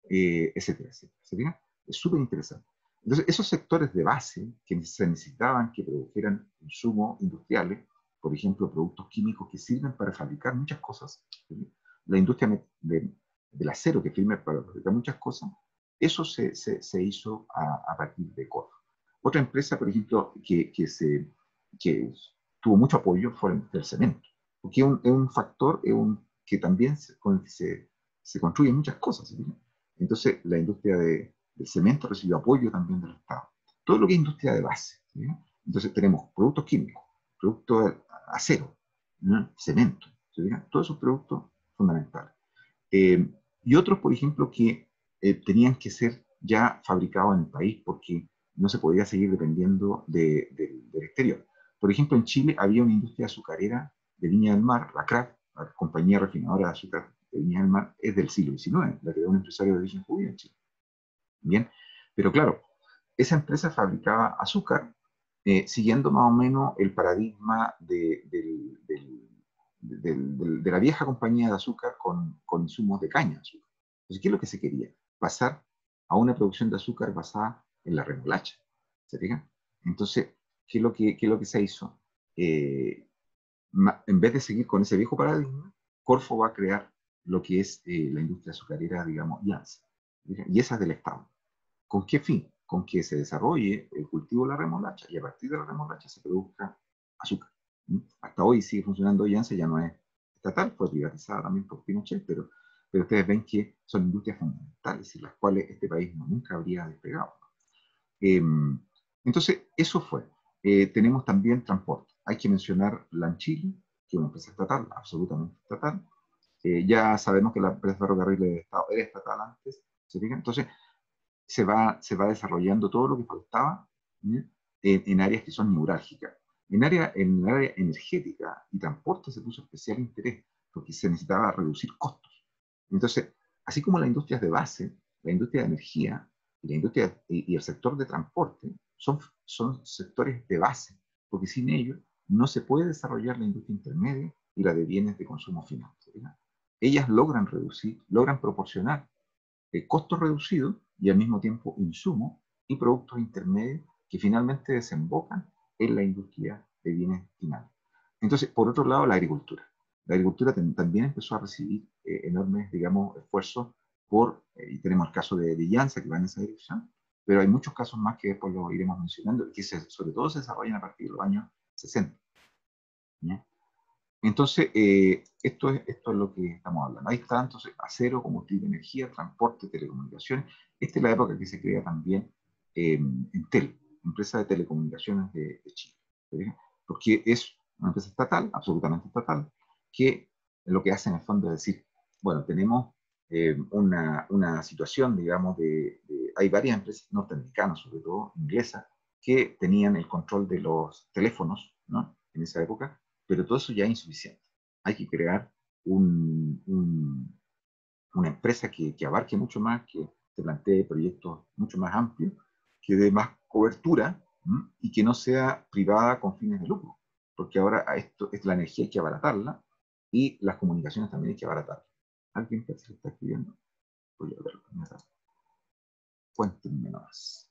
etcétera, etcétera. ¿Se Es súper interesante. Entonces, esos sectores de base que se necesitaban que produjeran insumos industriales, por ejemplo, productos químicos que sirven para fabricar muchas cosas, ¿sí? La industria del acero que sirve para fabricar muchas cosas, eso se hizo a partir de Corfo. Otra empresa, por ejemplo, que tuvo mucho apoyo fue el cemento, porque es un factor, que también se construyen muchas cosas. ¿Sí? Entonces, la industria del cemento recibió apoyo también del Estado. Todo lo que es industria de base. ¿Sí? Entonces, tenemos productos químicos, productos de acero, ¿no? Cemento, ¿sí? Todos esos productos fundamentales. Y otros, por ejemplo, que tenían que ser ya fabricados en el país porque no se podía seguir dependiendo del exterior. Por ejemplo, en Chile había una industria azucarera de Viña del Mar, la CRAF, la compañía refinadora de azúcar de Viña del Mar, es del siglo XIX, la creó un empresario de origen judío en Chile. Bien, pero claro, esa empresa fabricaba azúcar siguiendo más o menos el paradigma de la vieja compañía de azúcar con insumos de caña de azúcar. Entonces, ¿qué es lo que se quería? Pasar a una producción de azúcar basada en la remolacha. ¿Se fijan? Entonces, ¿qué es lo que se hizo? en vez de seguir con ese viejo paradigma, Corfo va a crear lo que es la industria azucarera, digamos, Janssen. Y esa es del Estado. ¿Con qué fin? Con que se desarrolle el cultivo de la remolacha y a partir de la remolacha se produzca azúcar. Hasta hoy sigue funcionando Janssen, ya no es estatal, fue privatizada también por Pinochet, pero ustedes ven que son industrias fundamentales sin las cuales este país nunca habría despegado. Entonces, eso fue. Tenemos también transporte. Hay que mencionar Lanchile, que es una empresa estatal, absolutamente estatal. Ya sabemos que la empresa de ferrocarriles del Estado era estatal antes, ¿se fijan? Entonces, se va desarrollando todo lo que faltaba en áreas que son neurálgicas. En el área energética y transporte se puso especial interés porque se necesitaba reducir costos. Entonces, así como las industrias de base, la industria de energía y, y el sector de transporte son sectores de base, porque sin ellos no se puede desarrollar la industria intermedia y la de bienes de consumo final. ¿Verdad? Ellas logran reducir, logran proporcionar costos reducidos y al mismo tiempo insumos y productos intermedios que finalmente desembocan en la industria de bienes finales. Entonces, por otro lado, la agricultura. La agricultura también empezó a recibir enormes, digamos, esfuerzos y tenemos el caso de Llanza que va en esa dirección, pero hay muchos casos más que después lo iremos mencionando, que sobre todo se desarrollan a partir de los años 60. ¿Ya? Entonces, esto es lo que estamos hablando. Ahí está entonces acero, combustible, energía, transporte, telecomunicaciones. Esta es la época que se crea también Entel, empresa de telecomunicaciones de Chile. ¿Sí? Porque es una empresa estatal, absolutamente estatal, que lo que hace en el fondo es decir, bueno, tenemos una situación, digamos, hay varias empresas norteamericanas, sobre todo inglesas, que tenían el control de los teléfonos, ¿no? En esa época, pero todo eso ya es insuficiente. Hay que crear una empresa que abarque mucho más, que te plantee proyectos mucho más amplios, que dé más cobertura y que no sea privada con fines de lucro. Porque ahora esto es la energía hay que abaratarla y las comunicaciones también hay que abaratarlas. ¿Alguien que se lo está escribiendo? Voy a verlo. Cuéntenme más.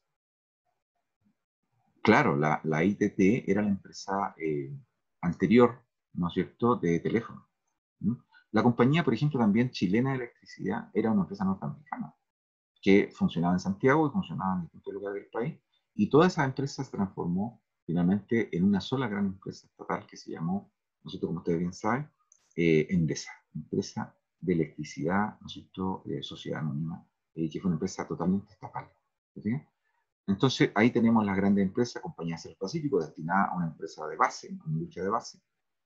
Claro, la ITT era la empresa anterior, ¿no es cierto?, de teléfono. ¿Mm? La compañía, por ejemplo, también chilena de electricidad era una empresa norteamericana que funcionaba en Santiago y funcionaba en distintos lugares del país. Y toda esa empresa se transformó finalmente en una sola gran empresa estatal que se llamó, ¿no es cierto?, como ustedes bien saben, Endesa, empresa de electricidad, ¿no es cierto?, sociedad anónima, que fue una empresa totalmente estatal. ¿Sí? Entonces, ahí tenemos las grandes empresas, Compañía del Pacífico, destinada a una empresa de base, una industria de base.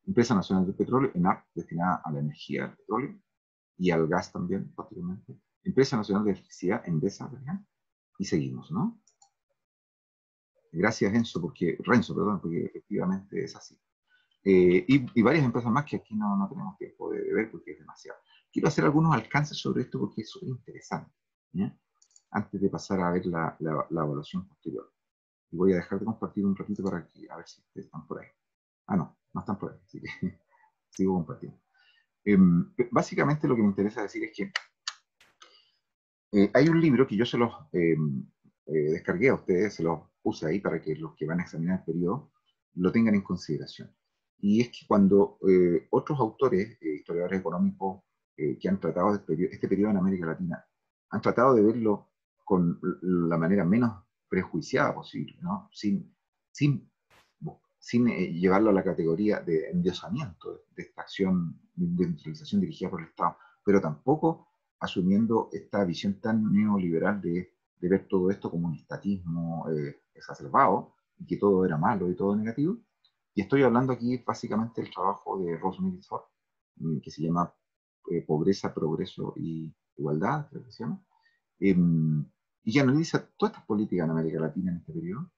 Empresa Nacional del Petróleo, ENAP, destinada a la energía del petróleo y al gas también, posteriormente. Empresa Nacional de Electricidad, Endesa, ¿verdad? Y seguimos, ¿no? Gracias, Renzo, perdón, porque efectivamente es así. Y varias empresas más que aquí no tenemos tiempo de ver porque es demasiado. Quiero hacer algunos alcances sobre esto porque es súper interesante, ¿ya? Antes de pasar a ver la evaluación posterior. Y voy a dejar de compartir un ratito para que, a ver si ustedes están por ahí. Ah, no están por ahí, así que sigo compartiendo. Básicamente lo que me interesa decir es que hay un libro que yo se los descargué a ustedes, se los puse ahí para que los que van a examinar el periodo lo tengan en consideración. Y es que cuando otros autores, historiadores económicos, que han tratado este periodo en América Latina, han tratado de verlo con la manera menos prejuiciada posible, ¿no? Sin, sin llevarlo a la categoría de endiosamiento de esta acción de industrialización dirigida por el Estado, pero tampoco asumiendo esta visión tan neoliberal de ver todo esto como un estatismo exacerbado y que todo era malo y todo negativo. Y estoy hablando aquí básicamente del trabajo de Rosemary Thorpe, que se llama Pobreza, Progreso y Igualdad, creo que se llama, y que analiza todas estas políticas en América Latina en este periodo,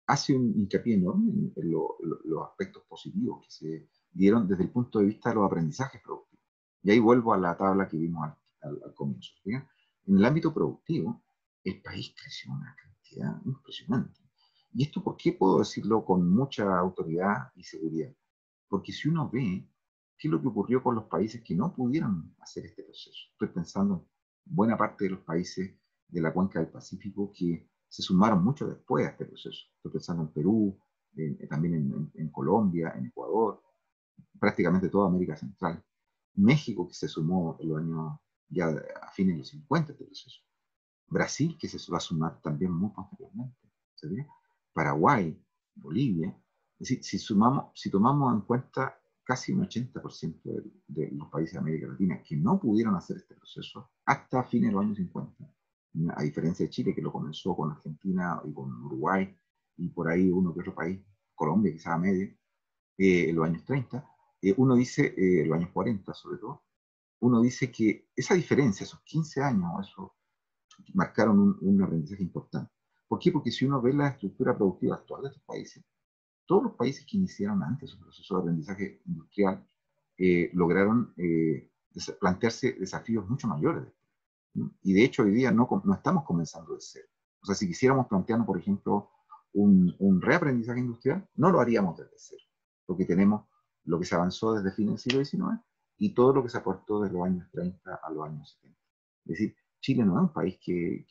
hace un hincapié enorme en los aspectos positivos que se dieron desde el punto de vista de los aprendizajes productivos. Y ahí vuelvo a la tabla que vimos al comienzo. ¿Bien? En el ámbito productivo, el país creció una cantidad impresionante. ¿Y esto por qué puedo decirlo con mucha autoridad y seguridad? Porque si uno ve qué es lo que ocurrió con los países que no pudieron hacer este proceso, estoy pensando en buena parte de los países de la cuenca del Pacífico que se sumaron mucho después a este proceso. Estoy pensando en Perú, también en Colombia, en Ecuador, prácticamente toda América Central. México, que se sumó en los años ya a fines de los 50 este proceso. Brasil, que se va a sumar también muy posteriormente. ¿Sí? Paraguay, Bolivia. Es decir, si tomamos en cuenta casi un 80% de los países de América Latina que no pudieron hacer este proceso hasta fines de los años 50, a diferencia de Chile, que lo comenzó con Argentina y con Uruguay, y por ahí uno que otro país, Colombia, quizás a medio, en los años 30, uno dice, en los años 40 sobre todo, uno dice que esa diferencia, esos 15 años, eso, marcaron un aprendizaje importante. ¿Por qué? Porque si uno ve la estructura productiva actual de estos países, todos los países que iniciaron antes su proceso de aprendizaje industrial lograron plantearse desafíos mucho mayores. ¿No? Y de hecho hoy día no estamos comenzando de cero. O sea, si quisiéramos plantearnos, por ejemplo, un reaprendizaje industrial, no lo haríamos desde cero, porque tenemos lo que se avanzó desde fines del siglo XIX y todo lo que se aportó desde los años 30 a los años 70. Es decir, Chile no es un país que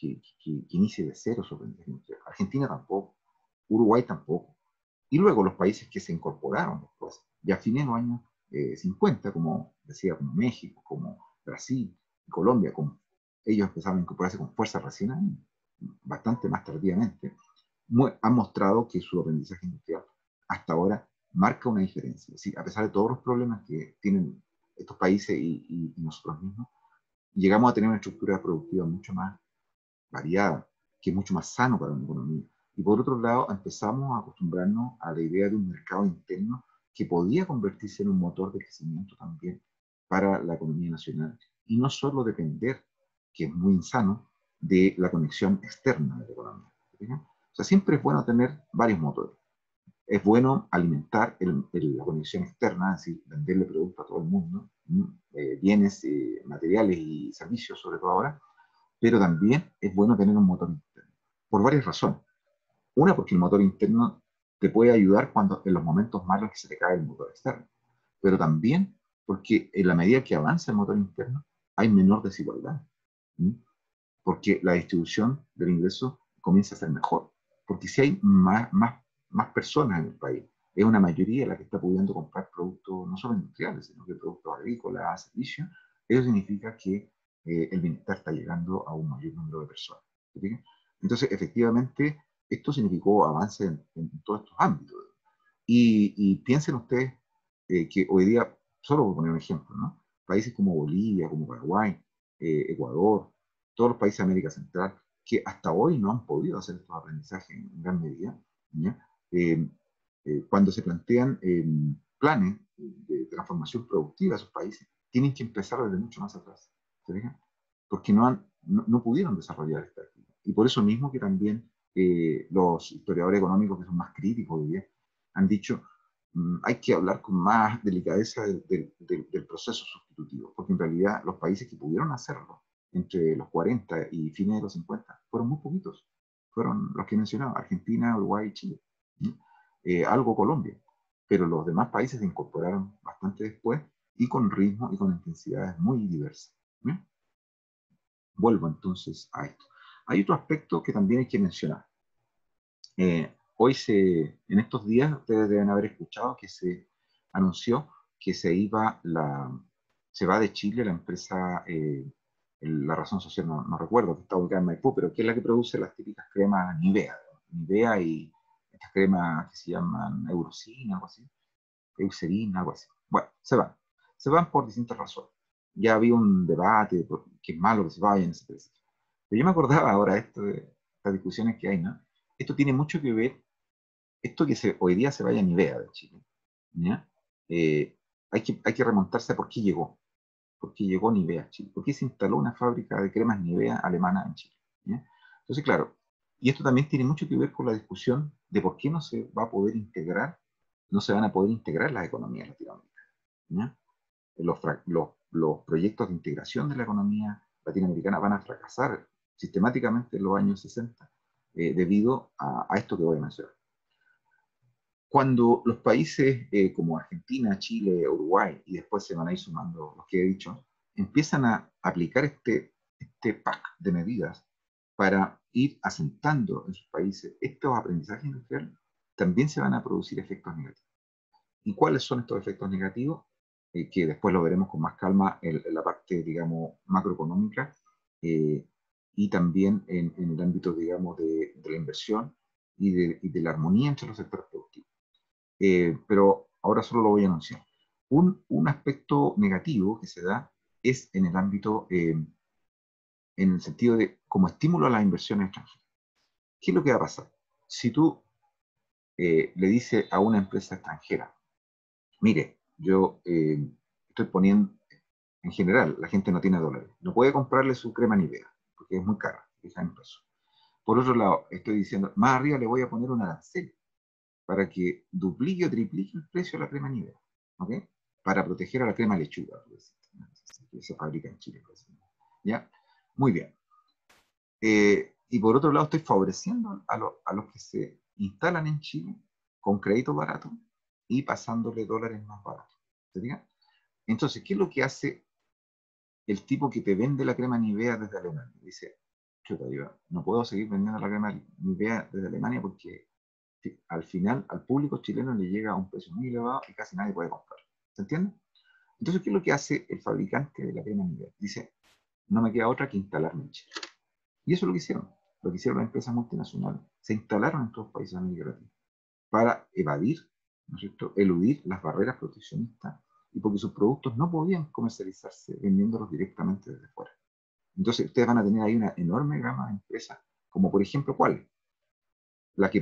inicie de cero su aprendizaje industrial. Argentina tampoco, Uruguay tampoco. Y luego los países que se incorporaron después, ya a fines de los años 50, como decía, como México, como Brasil, Colombia, como ellos empezaron a incorporarse con fuerza recién ahí, bastante más tardíamente, han mostrado que su aprendizaje industrial hasta ahora marca una diferencia. Es decir, a pesar de todos los problemas que tienen estos países y nosotros mismos, llegamos a tener una estructura productiva mucho más variada, que es mucho más sano para una economía. Y por otro lado, empezamos a acostumbrarnos a la idea de un mercado interno que podía convertirse en un motor de crecimiento también para la economía nacional. Y no solo depender, que es muy insano, de la conexión externa de la economía. O sea, siempre es bueno tener varios motores. Es bueno alimentar la conexión externa, es decir, venderle productos a todo el mundo, bienes, materiales y servicios, sobre todo ahora, pero también es bueno tener un motor interno, por varias razones. Una, porque el motor interno te puede ayudar en los momentos malos que se te cae el motor externo, pero también porque en la medida que avanza el motor interno hay menor desigualdad, ¿sí? Porque la distribución del ingreso comienza a ser mejor, porque si hay más personas en el país, es una mayoría la que está pudiendo comprar productos no solo industriales, sino que productos agrícolas, servicios, eso significa que el bienestar está llegando a un mayor número de personas. ¿Sí? Entonces, efectivamente, esto significó avance en todos estos ámbitos. Y piensen ustedes que hoy día, solo por poner un ejemplo, ¿no? Países como Bolivia, como Paraguay, Ecuador, todos los países de América Central, que hasta hoy no han podido hacer estos aprendizajes en gran medida, cuando se plantean planes de transformación productiva de esos países, tienen que empezar desde mucho más atrás, ¿se fijan? Porque no pudieron desarrollar esta actividad. Y por eso mismo que también los historiadores económicos que son más críticos hoy día han dicho hay que hablar con más delicadeza del proceso sustitutivo, porque en realidad los países que pudieron hacerlo entre los 40 y fines de los 50 fueron muy poquitos, fueron los que mencionaba, Argentina, Uruguay y Chile, algo Colombia, pero los demás países se incorporaron bastante después y con ritmo y con intensidades muy diversas. ¿Bien? Vuelvo entonces a esto. Hay otro aspecto que también hay que mencionar. En estos días, ustedes deben haber escuchado que se anunció que se va de Chile la empresa, la razón social, no recuerdo, que está ubicada en Maipú, pero que es la que produce las típicas cremas Nivea, Nivea y estas cremas que se llaman Eurocin, algo así, Eucerin, algo así. Bueno, se van por distintas razones. Ya había un debate de que es malo que se vayan, etcétera, etcétera. Pero yo me acordaba ahora de estas discusiones que hay, ¿no? Esto tiene mucho que ver esto que hoy día se vaya a Nivea de Chile, ¿ya? Hay que remontarse a por qué llegó. ¿Por qué llegó Nivea a Chile? ¿Por qué se instaló una fábrica de cremas Nivea alemana en Chile? ¿Ya? Entonces, claro, y esto también tiene mucho que ver con la discusión de por qué no se va a poder integrar, no se van a poder integrar las economías latinoamericanas. ¿Ya? Los proyectos de integración de la economía latinoamericana van a fracasar sistemáticamente en los años 60 debido a esto que voy a mencionar. Cuando los países como Argentina, Chile, Uruguay, y después se van a ir sumando los que he dicho, empiezan a aplicar este pack de medidas para ir asentando en sus países estos aprendizajes industriales, también se van a producir efectos negativos. ¿Y cuáles son estos efectos negativos? Que después lo veremos con más calma en la parte, digamos, macroeconómica, y también en el ámbito, digamos, de la inversión y de la armonía entre los sectores productivos. Pero ahora solo lo voy a anunciar. Un aspecto negativo que se da es en el ámbito, en el sentido de como estímulo a las inversiones extranjeras. ¿Qué es lo que va a pasar? Si tú le dices a una empresa extranjera, mire, yo estoy poniendo, en general, la gente no tiene dólares, no puede comprarle su crema Nivea, porque es muy cara, fija en pesos. Por otro lado, estoy diciendo, más arriba le voy a poner un arancel para que duplique o triplique el precio de la crema Nivea, ¿ok? Para proteger a la crema lechuga, que se fabrica en Chile. ¿Ya? Muy bien. Y por otro lado, estoy favoreciendo a los que se instalan en Chile con crédito barato y pasándole dólares más baratos. ¿Se fijan? Entonces, ¿qué es lo que hace el tipo que te vende la crema Nivea desde Alemania? Dice, chuta, yo no puedo seguir vendiendo la crema Nivea desde Alemania porque al final al público chileno le llega a un precio muy elevado y casi nadie puede comprar. ¿Se entiende? Entonces, ¿qué es lo que hace el fabricante de la crema Nivea? Dice, no me queda otra que instalarme en Chile. Y eso es lo que hicieron. Lo que hicieron las empresas multinacionales. Se instalaron en todos los países de América Latina para evadir, ¿no es cierto?, eludir las barreras proteccionistas y porque sus productos no podían comercializarse vendiéndolos directamente desde fuera. Entonces, ustedes van a tener ahí una enorme gama de empresas, como por ejemplo, ¿cuál? La que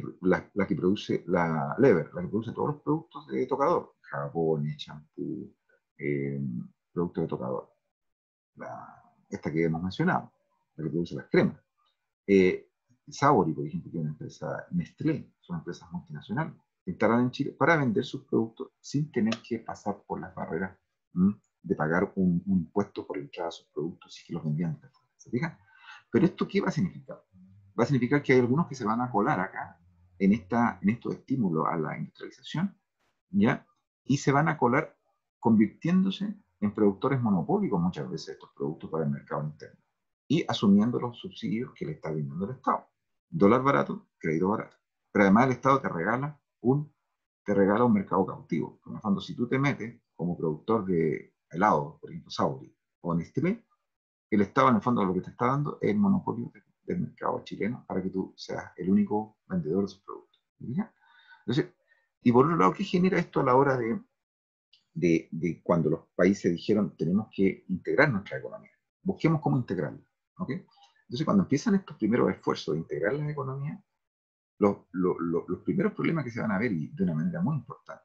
produce la Lever, la que produce todos los productos de tocador, jabones, champú, eh, productos de tocador. Esta que hemos mencionado, la que produce las cremas. Sabori, por ejemplo, que es una empresa, Nestlé, son empresas multinacionales, se instalan en Chile para vender sus productos sin tener que pasar por las barreras de pagar un impuesto por entrar a sus productos y que los vendían. ¿Se fijan? Pero esto, ¿qué va a significar? Va a significar que hay algunos que se van a colar acá en estos estímulos a la industrialización, ¿ya? Y se van a colar convirtiéndose en productores monopólicos muchas veces de estos productos para el mercado interno y asumiendo los subsidios que le está brindando el Estado. Dólar barato, crédito barato. Pero además el Estado te regala un mercado cautivo. Por lo tanto, si tú te metes como productor de helado, por ejemplo, Sauri o Nestlé, el Estado en el fondo lo que te está dando es el monopolio del mercado chileno para que tú seas el único vendedor de sus productos. ¿Ya? Entonces, y por otro lado, ¿qué genera esto a la hora de cuando los países dijeron tenemos que integrar nuestra economía? Busquemos cómo integrarla. ¿Ok? Entonces, cuando empiezan estos primeros esfuerzos de integrar la economía, los primeros problemas que se van a ver, y de una manera muy importante,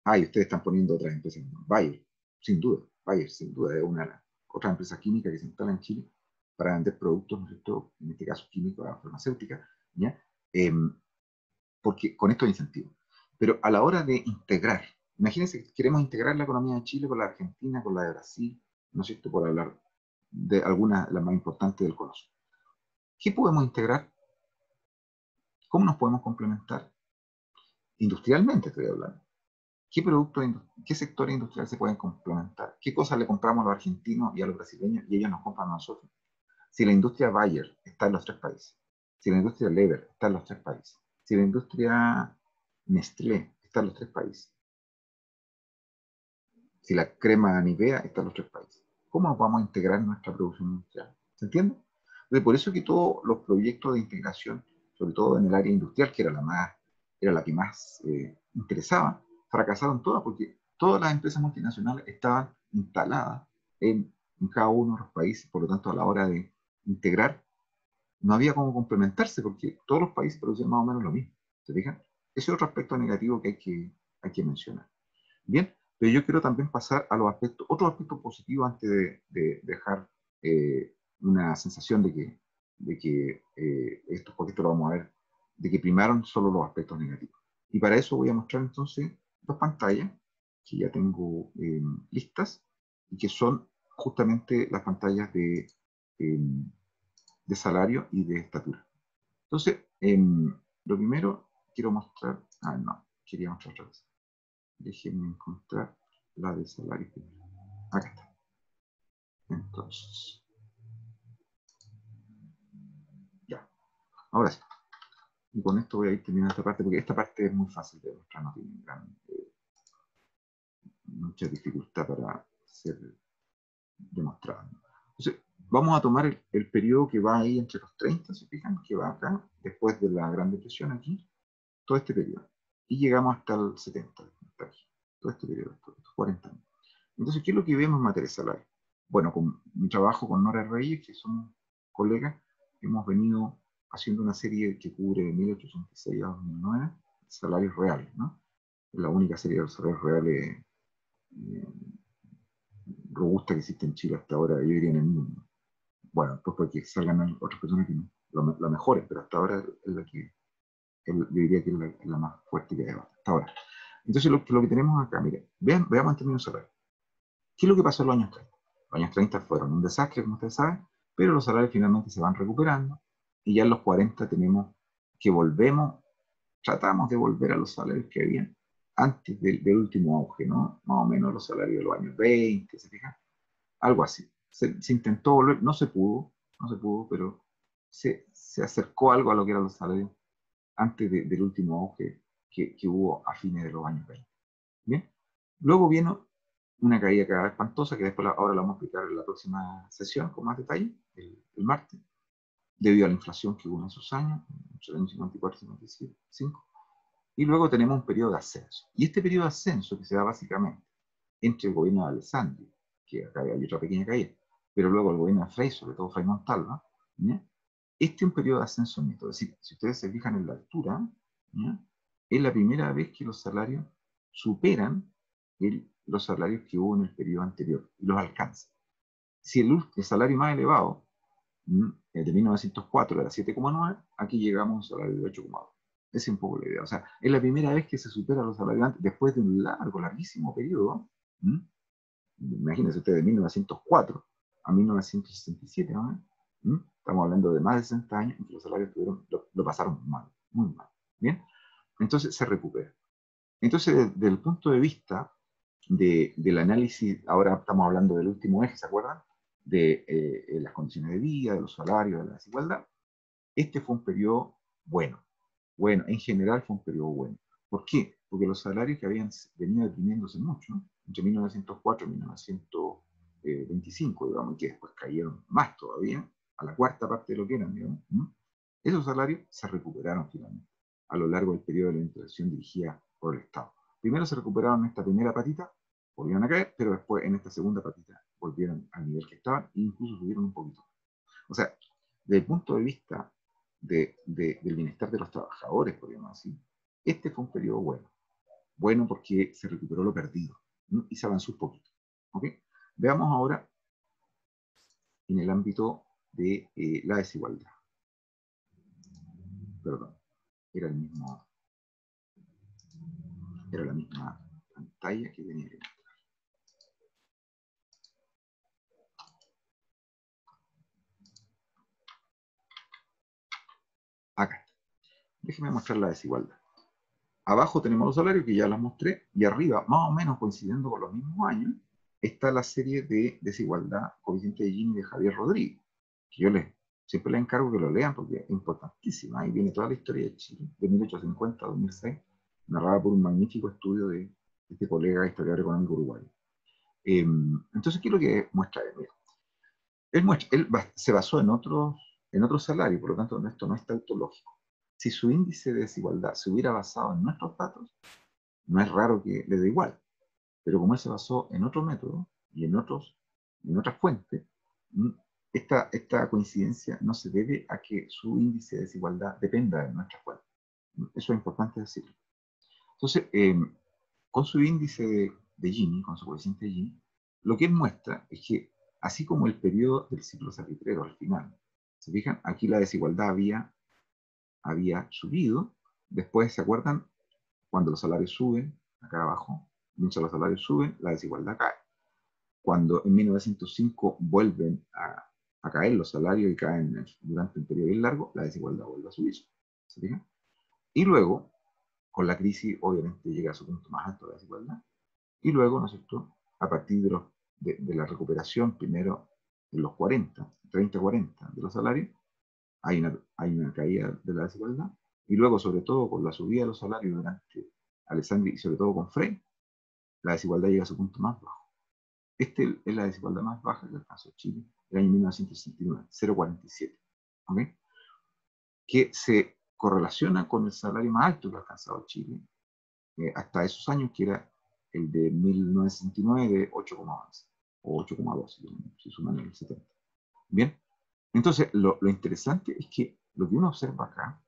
y ustedes están poniendo otras empresas, Bayer, sin duda, Bayer, sin duda, es una de las otras empresas químicas que se instalan en Chile para vender productos, ¿no es cierto?, en este caso químicos, farmacéuticas, ¿ya? Porque con estos incentivos. Pero a la hora de integrar, imagínense que queremos integrar la economía de Chile con la Argentina, con la de Brasil, ¿no es cierto?, por hablar de algunas, las más importantes del cono sur. ¿Qué podemos integrar? ¿Cómo nos podemos complementar? Industrialmente estoy hablando. ¿Qué productos, qué sectores industriales se pueden complementar? ¿Qué cosas le compramos a los argentinos y a los brasileños y ellos nos compran a nosotros? Si la industria Bayer está en los tres países, si la industria Lever está en los tres países, si la industria Nestlé está en los tres países, si la crema Nivea está en los tres países, ¿cómo nos vamos a integrar en nuestra producción industrial? ¿Se entiende? Entonces, por eso que todos los proyectos de integración, sobre todo en el área industrial, que era la que más interesaba, fracasaron todas porque todas las empresas multinacionales estaban instaladas en cada uno de los países, por lo tanto, a la hora de integrar, no había cómo complementarse porque todos los países producían más o menos lo mismo. ¿Se fijan? Ese es otro aspecto negativo que hay que mencionar. Bien, pero yo quiero también pasar a los aspectos, otro aspecto positivo antes de dejar una sensación de que porque esto lo vamos a ver, de que primaron solo los aspectos negativos. Y para eso voy a mostrar entonces dos pantallas que ya tengo listas y que son justamente las pantallas de salario y de estatura. Entonces, lo primero quiero mostrar, no, quería mostrar otra vez. Déjenme encontrar la de salario. Acá está. Entonces, ya. Ahora sí. Y con esto voy a ir terminando esta parte, porque esta parte es muy fácil de demostrar, no tiene mucha dificultad para ser demostrada. Entonces, vamos a tomar el periodo que va ahí entre los 30, ¿se fijan? Que va acá, después de la Gran Depresión aquí, todo este periodo. Y llegamos hasta el 70, hasta aquí, todo este periodo, estos 40 años. Entonces, ¿qué es lo que vemos en materia salaria? Bueno, con mi trabajo con Nora Reyes, que somos colegas, hemos venido haciendo una serie que cubre de 1886 a 2009, salarios reales, ¿no? Es la única serie de salarios reales eh, robusta que existe en Chile hasta ahora, yo diría en el mundo. Bueno, después puede que salgan otras personas que la mejores, pero hasta ahora es la que, yo diría que es la más fuerte que hay hasta ahora. Entonces, lo que tenemos acá, mire, veamos en términos salarios. ¿Qué es lo que pasó en los años 30? Los años 30 fueron un desastre, como ustedes saben, pero los salarios finalmente se van recuperando y ya en los 40 tenemos que tratamos de volver a los salarios que habían antes del último auge, ¿no? Más o menos los salarios de los años 20, ¿se fijan? Algo así. Se intentó volver, no se pudo, pero se acercó algo a lo que eran los salarios antes del último auge que hubo a fines de los años 20. ¿Bien? Luego vino una caída cada vez espantosa, que después ahora la vamos a explicar en la próxima sesión con más detalle, el martes, debido a la inflación que hubo en esos años, entre el año 54 y 55. Y luego tenemos un periodo de ascenso. Y este periodo de ascenso que se da básicamente entre el gobierno de Alessandri, que acá hay otra pequeña caída, pero luego el gobierno de Frei, sobre todo Frei Montalva, ¿ya? Este es un periodo de ascenso neto. Es decir, si ustedes se fijan en la altura, ¿ya? Es la primera vez que los salarios superan los salarios que hubo en el periodo anterior y los alcanzan. Si el salario más elevado de 1904 era 7,9, aquí llegamos a un salario de 8,2. Esa es un poco la idea. O sea, es la primera vez que se supera los salarios antes, después de un larguísimo periodo. Imagínense ustedes, de 1904 a 1967, ¿no? Estamos hablando de más de 60 años en que los salarios lo pasaron mal, muy mal. ¿Bien? Entonces se recupera. Entonces, desde el punto de vista del análisis, ahora estamos hablando del último eje, ¿se acuerdan? De las condiciones de vida, de los salarios, de la desigualdad. Este fue un periodo bueno. Bueno, en general fue un periodo bueno. ¿Por qué? Porque los salarios que habían venido deprimiéndose mucho, ¿no? Entre 1904 y 1925, digamos, y que después cayeron más todavía, a la cuarta parte de lo que eran, digamos, ¿no? Esos salarios se recuperaron finalmente a lo largo del periodo de la intervención dirigida por el Estado. Primero se recuperaron en esta primera patita, volvieron a caer, pero después en esta segunda patita volvieron al nivel que estaban e incluso subieron un poquito. O sea, desde el punto de vista del bienestar de los trabajadores, podríamos decir, este fue un periodo bueno. Bueno porque se recuperó lo perdido, ¿no? Y se avanzó un poquito. ¿Okay? Veamos ahora en el ámbito de la desigualdad. Perdón, era la misma pantalla que tenía que mostrar. Acá está. Déjenme mostrar la desigualdad. Abajo tenemos los salarios que ya las mostré, y arriba, más o menos coincidiendo con los mismos años, está la serie de desigualdad coeficiente de Gini de Javier Rodríguez, que yo siempre les encargo que lo lean porque es importantísima. Ahí viene toda la historia de Chile, de 1850 a 2006, narrada por un magnífico estudio de este colega historiador económico uruguayo. Entonces, ¿qué es lo que muestra él? Él se basó en otros salarios, por lo tanto, esto no es tautológico. Si su índice de desigualdad se hubiera basado en nuestros datos, no es raro que le dé igual. Pero como él se basó en otro método y en otras fuentes, esta coincidencia no se debe a que su índice de desigualdad dependa de nuestra fuente. Eso es importante decirlo. Entonces, con su índice de Gini, con su coeficiente de Gini, lo que él muestra es que, así como el periodo del ciclo salitrero al final, ¿se fijan? Aquí la desigualdad había subido, después, ¿se acuerdan? Cuando los salarios suben, acá abajo, mientras los salarios suben, la desigualdad cae. Cuando en 1905 vuelven a caer los salarios y caen durante un periodo bien largo, la desigualdad vuelve a subir. ¿Se fijan? Y luego, con la crisis, obviamente llega a su punto más alto la desigualdad. Y luego, ¿no es cierto?, a partir de la recuperación, primero en los 40, 30-40 de los salarios, hay una caída de la desigualdad, Y luego, sobre todo, con la subida de los salarios durante Alessandri y sobre todo con Frey, la desigualdad llega a su punto más bajo. Esta es la desigualdad más baja que alcanzó Chile en el año 1969, 0,47. ¿Ok? Que se correlaciona con el salario más alto que ha alcanzado Chile hasta esos años, que era el de 1969 de 8,11 o 8,12, si suman el 70. Bien, entonces lo interesante es que lo que uno observa acá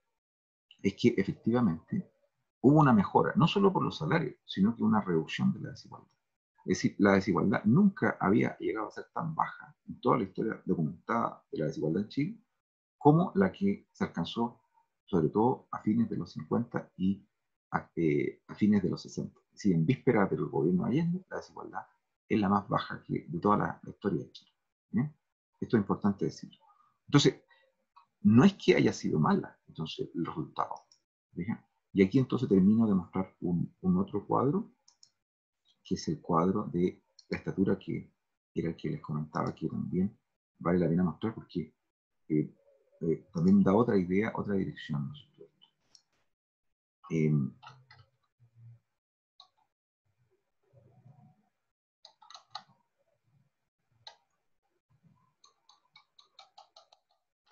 es que efectivamente hubo una mejora, no solo por los salarios, sino que una reducción de la desigualdad. Es decir, la desigualdad nunca había llegado a ser tan baja en toda la historia documentada de la desigualdad en Chile como la que se alcanzó, sobre todo a fines de los 50 y a fines de los 60. Es decir, en víspera del gobierno de Allende, la desigualdad es la más baja de toda la historia de Chile. ¿Bien? Esto es importante decirlo. Entonces, no es que haya sido mala, entonces, el resultado. ¿Bien? Y aquí entonces termino de mostrar un otro cuadro, que es el cuadro de la estatura, que era el que les comentaba, que también vale la pena mostrar porque eh, también da otra idea, otra dirección. Eh,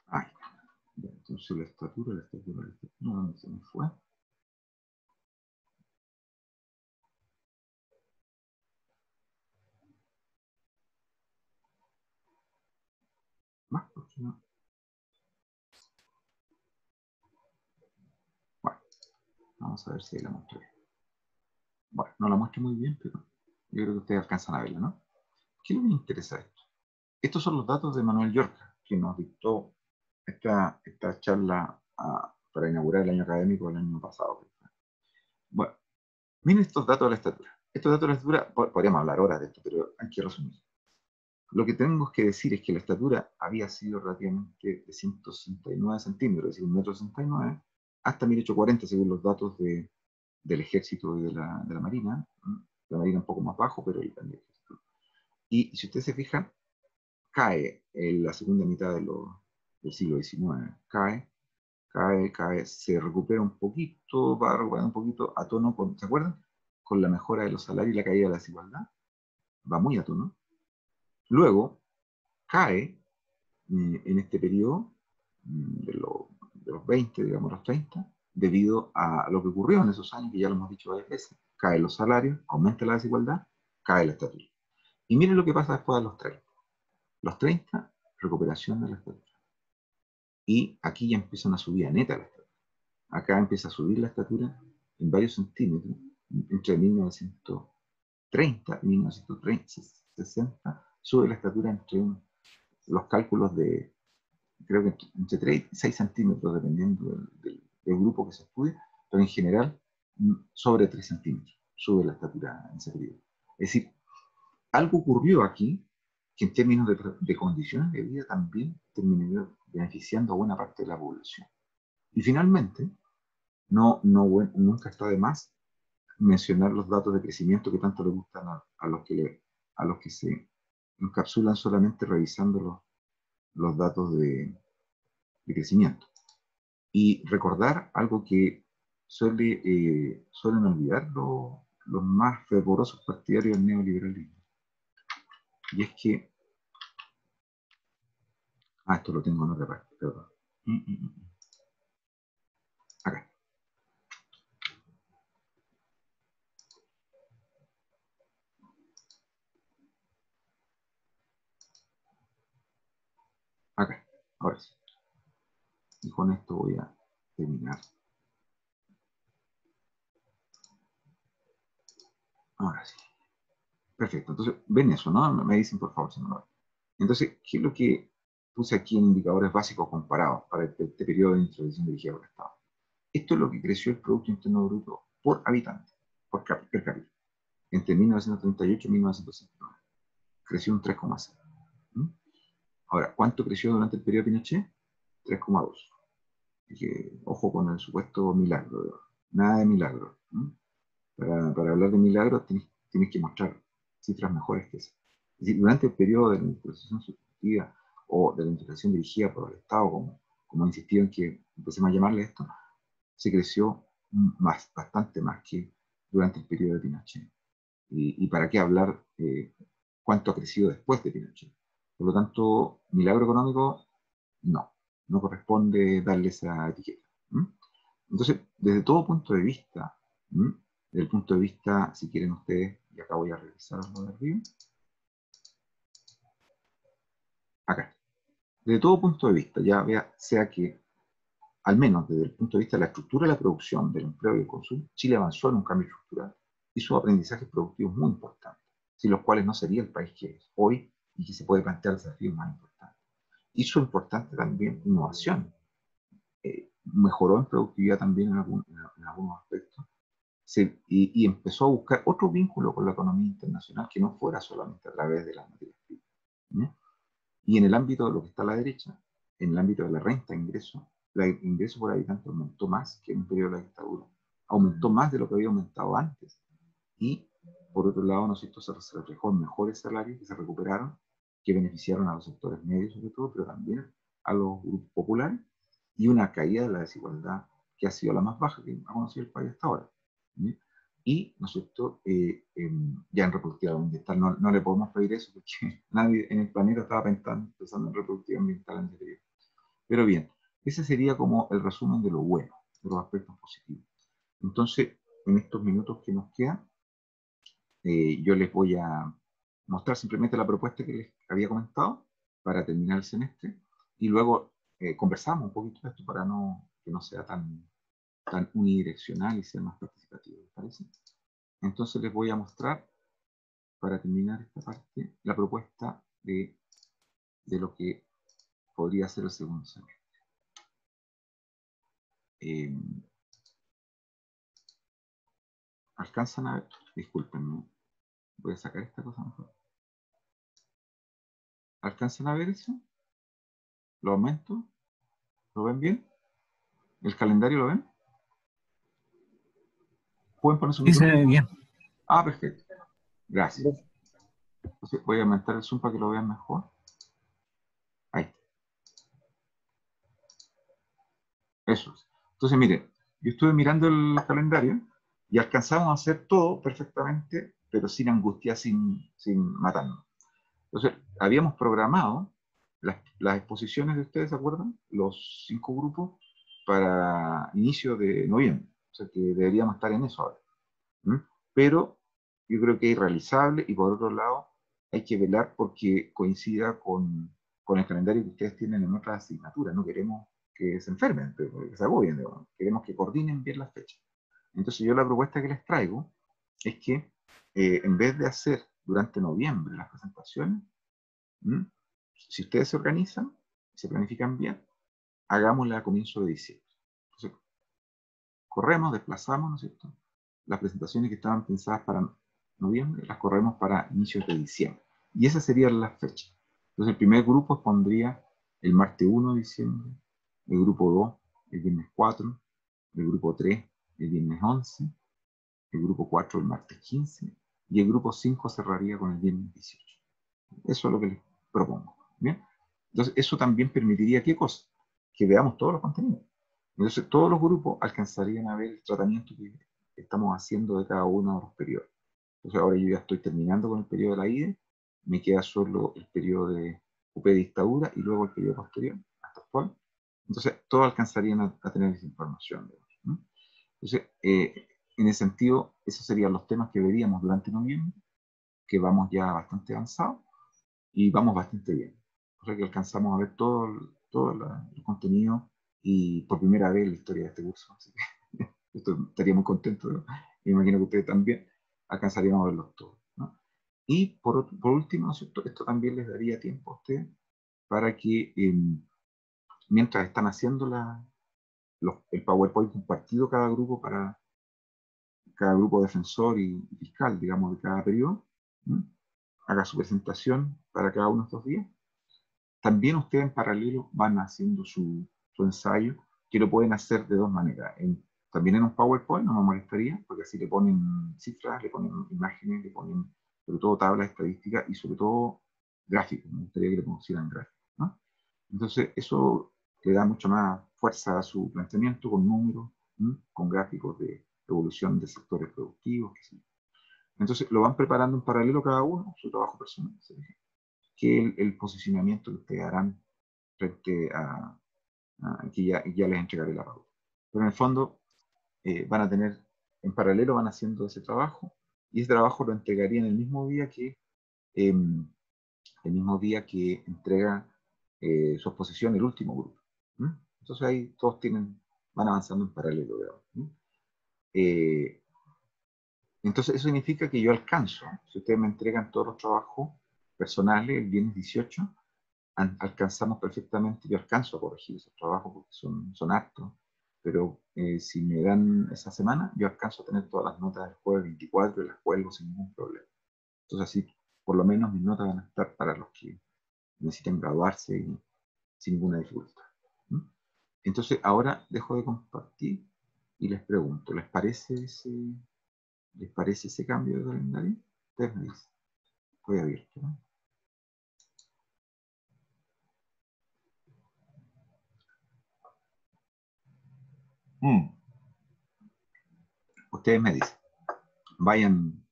ay, ya, entonces la estatura, ¿dónde se me fue? Más, porque no. Bueno, vamos a ver si la muestro bien. Bueno, no la muestro muy bien, pero yo creo que ustedes alcanzan a verla, ¿no? ¿Qué es lo que me interesa esto? Estos son los datos de Manuel Yorca, que nos dictó esta charla para inaugurar el año académico del año pasado. Bueno, miren estos datos de la estatura. Estos datos de la estatura, podríamos hablar horas de esto, pero hay que resumir. Lo que tenemos que decir es que la estatura había sido relativamente de 169 centímetros, es decir, 1,69 m, hasta 1840, según los datos del ejército y de la marina. La marina un poco más bajo, pero el ejército. Y si ustedes se fijan, cae en la segunda mitad del siglo XIX, cae, se recupera un poquito, va a recuperar un poquito a tono con, ¿se acuerdan? Con la mejora de los salarios y la caída de la desigualdad, va muy a tono. Luego cae en este periodo de los 20, digamos, los 30, debido a lo que ocurrió en esos años, que ya lo hemos dicho varias veces. Caen los salarios, aumenta la desigualdad, cae la estatura. Y miren lo que pasa después de los 30. Los 30, recuperación de la estatura. Y aquí ya empieza una subida neta de la estatura. Acá empieza a subir la estatura en varios centímetros, entre 1930 y 1960, sube la estatura entre los cálculos de, creo que entre 3 y 6 centímetros, dependiendo del grupo que se estudie, pero en general sobre 3 centímetros sube la estatura en ese periodo. Es decir, algo ocurrió aquí que en términos de condiciones de vida también terminó beneficiando a buena parte de la población. Y finalmente, nunca está de más mencionar los datos de crecimiento que tanto le gustan a los que se encapsulan solamente revisando los datos de crecimiento. Y recordar algo que suelen olvidar los más fervorosos partidarios del neoliberalismo. Y es que, esto lo tengo en otra parte, perdón. Acá. Acá, ahora sí. Y con esto voy a terminar. Ahora sí. Perfecto. Entonces, ven eso, ¿no? Me dicen por favor si no lo ven. Entonces, ¿qué es lo que puse aquí en indicadores básicos comparados para este periodo de introducción dirigida por el Estado? Esto es lo que creció el Producto Interno Bruto por habitante, per cápita, entre 1938 y 1969. Creció un 3,6. Ahora, ¿cuánto creció durante el periodo de Pinochet? 3,2. Ojo con el supuesto milagro. Nada de milagro. Para hablar de milagros tienes que mostrar cifras mejores que esas. Es decir, durante el periodo de la interpretación sustitutiva o de la interpretación dirigida por el Estado, como he insistido en que empecemos a llamarle esto, se creció bastante más que durante el periodo de Pinochet. Y para qué hablar cuánto ha crecido después de Pinochet. Por lo tanto, milagro económico, no corresponde darle esa etiqueta. ¿Mm? Entonces, desde todo punto de vista, ¿mm? Desde el punto de vista, si quieren ustedes, y acá voy a revisar lo de arriba, acá, desde todo punto de vista, ya vea, sea que, al menos desde el punto de vista de la estructura de la producción, del empleo y del consumo, Chile avanzó en un cambio estructural y sus aprendizajes productivos muy importantes, sin los cuales no sería el país que es hoy y que se puede plantear desafíos más importantes. Hizo importante también innovación, mejoró en productividad también en algunos aspectos, y empezó a buscar otro vínculo con la economía internacional que no fuera solamente a través de las materias primas. ¿Sí? Y en el ámbito de lo que está a la derecha, en el ámbito de la renta de ingreso, el ingreso por habitante aumentó más que en un periodo de la dictadura, aumentó más de lo que había aumentado antes. Y por otro lado, ¿no es cierto?, se reflejó en mejores salarios que se recuperaron, que beneficiaron a los sectores medios sobre todo, pero también a los grupos populares, y una caída de la desigualdad que ha sido la más baja que ha conocido el país hasta ahora. ¿Sí? Y, ¿no es cierto?, ya en reproductividad ambiental no le podemos pedir eso porque nadie en el planeta estaba pensando en reproductividad ambiental en ese periodo. Pero bien, ese sería como el resumen de lo bueno, de los aspectos positivos. Entonces, en estos minutos que nos quedan, yo les voy a mostrar simplemente la propuesta que les había comentado para terminar el semestre y luego conversamos un poquito de esto para que no sea tan unidireccional y sea más participativo, ¿les parece? Entonces les voy a mostrar, para terminar esta parte, la propuesta de lo que podría ser el segundo semestre. ¿Alcanzan a ver? Discúlpenme, voy a sacar esta cosa mejor. ¿Alcanzan a ver eso? ¿Lo aumento? ¿Lo ven bien? ¿El calendario lo ven? ¿Pueden poner su Sí, se micrófono? ve bien. Ah, perfecto. Gracias. Entonces voy a aumentar el zoom para que lo vean mejor. Ahí. Eso es. Entonces, miren, yo estuve mirando el calendario y alcanzamos a hacer todo perfectamente, pero sin angustia, sin matarnos. Entonces, habíamos programado las exposiciones de ustedes, ¿se acuerdan? Los 5 grupos para inicio de noviembre. O sea que deberíamos estar en eso ahora. ¿Mm? Pero yo creo que es irrealizable y por otro lado hay que velar porque coincida con el calendario que ustedes tienen en otras asignaturas. No queremos que se enfermen, pero que se agobien, digamos. Queremos que coordinen bien las fechas. Entonces yo la propuesta que les traigo es que en vez de hacer durante noviembre las presentaciones, ¿Mm? si ustedes se organizan, se planifican bien, hagámosla a comienzo de diciembre. Entonces, corremos, desplazamos, ¿no es cierto? Las presentaciones que estaban pensadas para noviembre, las corremos para inicios de diciembre. Y esas serían las fechas. Entonces, el primer grupo pondría el martes 1 de diciembre, el grupo 2 el viernes 4, el grupo 3 el viernes 11, el grupo 4 el martes 15 y el grupo 5 cerraría con el viernes 18. Eso es lo que les propongo. ¿Bien? Entonces, eso también permitiría, ¿qué cosa? Que veamos todos los contenidos. Entonces, todos los grupos alcanzarían a ver el tratamiento que estamos haciendo de cada uno de los periodos. Entonces, ahora yo ya estoy terminando con el periodo de la IDE, me queda solo el periodo de UP de dictadura y luego el periodo posterior, hasta actual. Entonces, todos alcanzarían a tener esa información. ¿No? Entonces, en ese sentido, esos serían los temas que veríamos durante noviembre, que vamos ya bastante avanzados y vamos bastante bien. O sea que alcanzamos a ver todo el contenido y por primera vez en la historia de este curso. Así que estaría muy contento, me imagino que ustedes también alcanzaríamos a verlos todos. ¿No? Y por último, ¿no es cierto? Esto también les daría tiempo a ustedes para que mientras están haciendo el PowerPoint compartido cada grupo para cada grupo defensor y fiscal, digamos, de cada periodo, ¿no? Haga su presentación para cada uno de estos días. También ustedes en paralelo van haciendo su ensayo, que lo pueden hacer de dos maneras. También en un PowerPoint, no me molestaría, porque así le ponen cifras, le ponen imágenes, le ponen sobre todo tablas estadísticas y sobre todo gráficos. Me gustaría que le pusieran gráficos, ¿no? Entonces eso le da mucho más fuerza a su planteamiento con números con gráficos de evolución de sectores productivos, qué sé yo. Entonces lo van preparando en paralelo cada uno, su trabajo personal, ¿sí? Que el posicionamiento que ustedes harán frente a que ya les entregaré la pauta. Pero en el fondo van a tener, en paralelo van haciendo ese trabajo, y ese trabajo lo entregarían el mismo día que entrega su exposición el último grupo. Entonces ahí todos van avanzando en paralelo, digamos. Eh, entonces eso significa que yo alcanzo, si ustedes me entregan todos los trabajos personales el viernes 18, alcanzamos perfectamente, yo alcanzo a corregir esos trabajos porque son hartos, pero si me dan esa semana, yo alcanzo a tener todas las notas del jueves 24 y las cuelgo sin ningún problema. Entonces así, por lo menos mis notas van a estar para los que necesiten graduarse y sin ninguna dificultad. ¿Mm? Entonces ahora dejo de compartir y les pregunto, ¿les parece ese cambio de calendario? Ustedes me dicen. Estoy abierto, ¿no? Ustedes me dicen. Vayan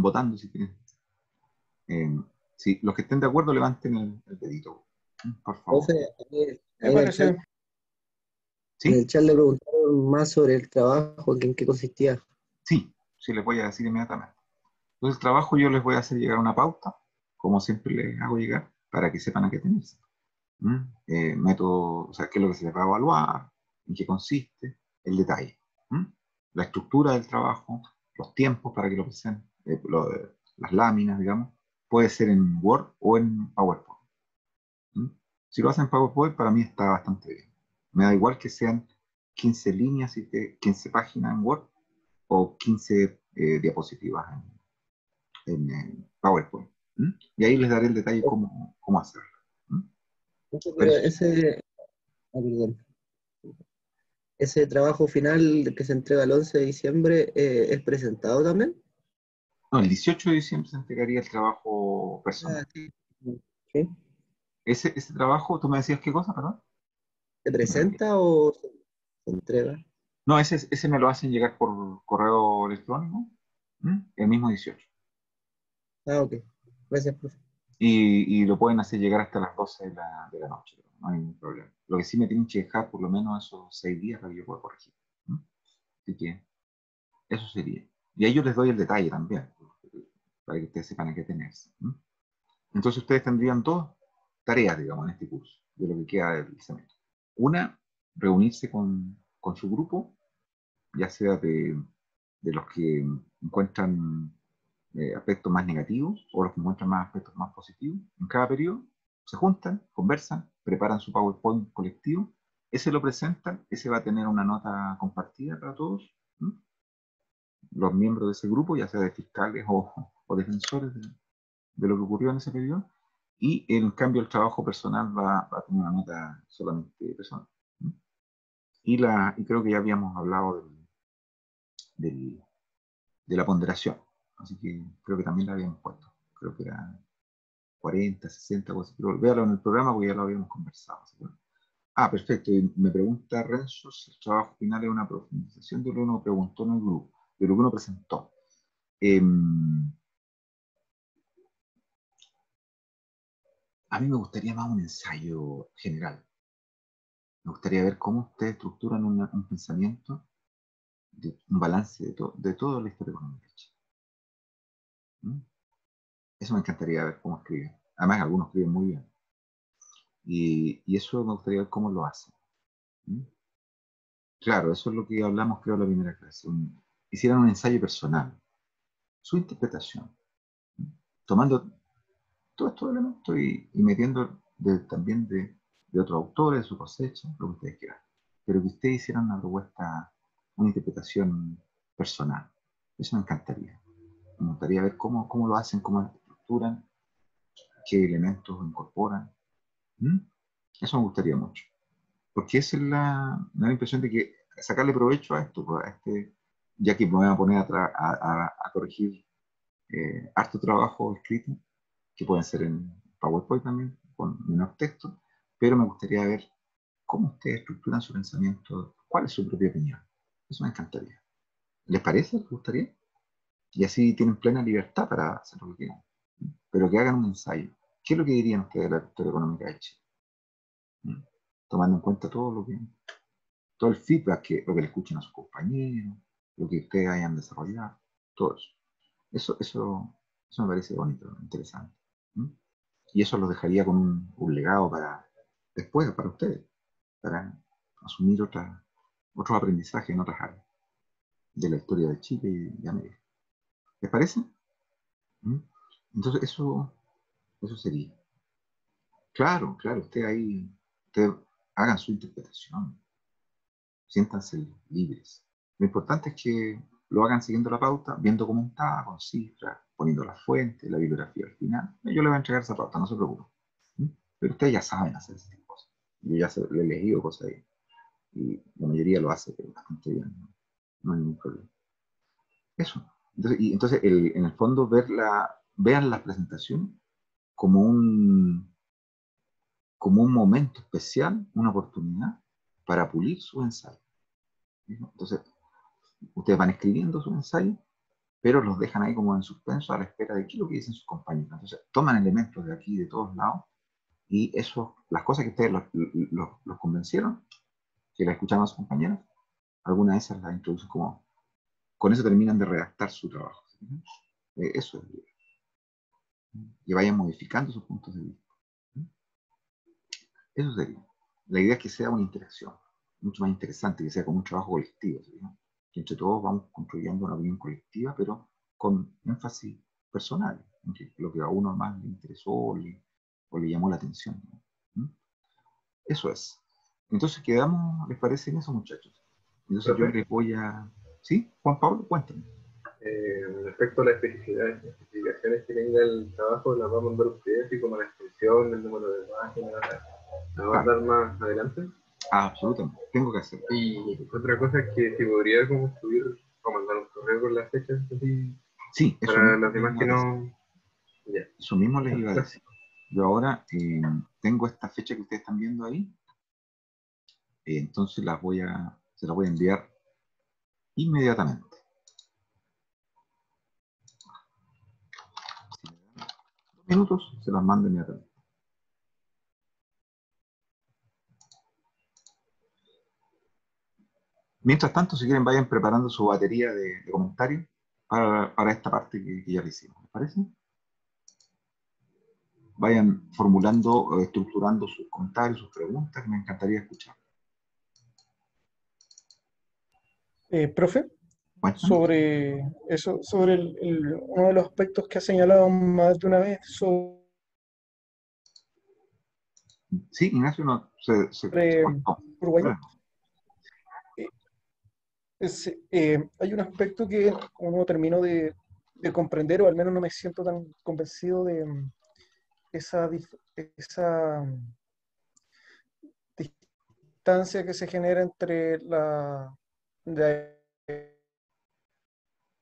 votando si quieren. Si los que estén de acuerdo, levanten el dedito. Por favor. Entonces, Me parece. en el ¿Sí? chat le preguntaron más sobre el trabajo, en qué consistía. Sí, sí les voy a decir inmediatamente. Entonces el trabajo yo les voy a hacer llegar una pauta, como siempre les hago llegar, para que sepan a qué tenerse. Método, o sea, qué es lo que se les va a evaluar, en qué consiste, el detalle. La estructura del trabajo, los tiempos para que lo presenten, las láminas, digamos, puede ser en Word o en PowerPoint. ¿Mm? Si lo hacen en PowerPoint, para mí está bastante bien. Me da igual que sean 15 líneas, 15 páginas en Word o 15 diapositivas en PowerPoint. Y ahí les daré el detalle cómo hacerlo. Pero Pero perdón. Ese trabajo final que se entrega el 11 de diciembre ¿es presentado también? no, el 18 de diciembre se entregaría el trabajo personal. Ah, sí. ¿Sí? Ese trabajo, ¿tú me decías qué cosa, perdón? ¿Se Me perdí. presenta o se entrega? No, ese me lo hacen llegar por correo electrónico, el mismo 18. Ah, ok. Gracias, profe. Y lo pueden hacer llegar hasta las 12 de la noche, no hay ningún problema. Lo que sí me tienen que dejar por lo menos esos 6 días para que yo pueda corregir. ¿Mm? Así que eso sería. Y ahí yo les doy el detalle también, para que ustedes sepan a qué tenerse. Entonces ustedes tendrían dos tareas, digamos, en este curso, de lo que queda del semestre. Una, reunirse con su grupo, ya sea de los que encuentran aspectos más negativos o los que encuentran más aspectos más positivos. En cada periodo se juntan, conversan, preparan su PowerPoint colectivo, ese lo presentan, ese va a tener una nota compartida para todos, ¿sí? Los miembros de ese grupo, ya sea de fiscales o defensores de lo que ocurrió en ese periodo, y en cambio el trabajo personal va a tener una nota solamente personal. ¿Sí? Y creo que ya habíamos hablado del, de la ponderación, así que creo que también la habíamos puesto, creo que era 40, 60 cosas, pero véalo en el programa porque ya lo habíamos conversado. ¿Sí? Perfecto, y me pregunta Renzo si el trabajo final es una profundización de lo que uno preguntó en el grupo, de lo que uno presentó. A mí me gustaría más un ensayo general. Me gustaría ver cómo ustedes estructuran un pensamiento, un balance de toda la historia económica. ¿Mm? Eso me encantaría ver cómo escriben. Además, algunos escriben muy bien. Y eso me gustaría ver cómo lo hacen. ¿Mm? Claro, eso es lo que hablamos, creo, en la primera clase. Hicieran un ensayo personal, su interpretación, ¿Mm? Tomando todos estos elementos y metiendo también de otros autores, de su cosecha, lo que ustedes quieran. Pero que ustedes hicieran una propuesta, una interpretación personal. Eso me encantaría. Me gustaría ver cómo lo hacen, cómo lo estructuran, qué elementos incorporan. ¿Mm? Eso me gustaría mucho. Porque esa es me da la impresión de que sacarle provecho a esto, pues, ya que me voy a poner a corregir harto trabajo escrito, que pueden ser en PowerPoint también, con menor texto, pero me gustaría ver cómo ustedes estructuran su pensamiento cuál es su propia opinión. Eso me encantaría. ¿Les parece? ¿Les gustaría? Y así tienen plena libertad para hacer lo que quieran. Pero que hagan un ensayo. ¿Qué es lo que dirían ustedes de la historia económica de Chile? Tomando en cuenta todo el feedback, lo que le escuchen a sus compañeros, lo que ustedes hayan desarrollado, todo eso. Eso me parece bonito, interesante. Y eso los dejaría con un legado para después, para ustedes, para asumir otros aprendizajes en otras áreas de la historia de Chile y de América. ¿Les parece? Entonces, eso sería. Claro, claro, ustedes hagan su interpretación, siéntanse libres. Lo importante es que lo hagan siguiendo la pauta, bien documentada, con cifras, poniendo las fuentes, la bibliografía al final. Yo les voy a entregar esa pauta, no se preocupen. Pero ustedes ya saben hacer ese tipo de cosas. Yo ya le he leído cosas ahí. Y la mayoría lo hace bastante bien. No hay ningún problema. Eso. Entonces en el fondo, vean la presentación como un momento especial, una oportunidad para pulir su ensayo. Entonces, ustedes van escribiendo su ensayo, pero los dejan ahí como en suspenso a la espera de qué es lo que dicen sus compañeros. Entonces, toman elementos de aquí, de todos lados, y las cosas que ustedes los convencieron, que la escucharon a sus compañeros, algunas de esas las introducen como, con eso terminan de redactar su trabajo. Eso es, que vayan modificando sus puntos de vista. Eso sería. La idea es que sea una interacción mucho más interesante, que sea como un trabajo colectivo, ¿sí? Que entre todos vamos construyendo una opinión colectiva, pero con énfasis personal, en lo que a uno más le interesó o le llamó la atención, ¿no? Eso es. Entonces quedamos, ¿les parece en eso, muchachos? Entonces yo Profe, les voy a... ¿Sí? Juan Pablo, cuéntame. respecto a las especificaciones que tenga el trabajo, las va a mandar usted, así como la extensión, el número de páginas, la va a Claro. dar más adelante. Absolutamente. Tengo que hacerlo. Y otra cosa es que si podría como subir o mandar un correo con las fechas, así, Sí, eso para mismo los les demás iba que a decir. no... Ya. Eso mismo les iba a Gracias. decir. Yo ahora tengo esta fecha que ustedes están viendo ahí, entonces se las voy a enviar inmediatamente. Si me dan 2 minutos, se las mando inmediatamente. Mientras tanto, si quieren, vayan preparando su batería de comentarios para esta parte que ya le hicimos. ¿Les parece? Vayan formulando, estructurando sus comentarios, sus preguntas, que me encantaría escuchar. Profe, ¿Cuéntame? sobre eso, sobre uno de los aspectos que ha señalado más de una vez Sí, Ignacio, no, se sobre cortó. Uruguay. Claro. eh, Hay un aspecto que no termino de comprender, o al menos no me siento tan convencido de esa distancia que se genera entre la que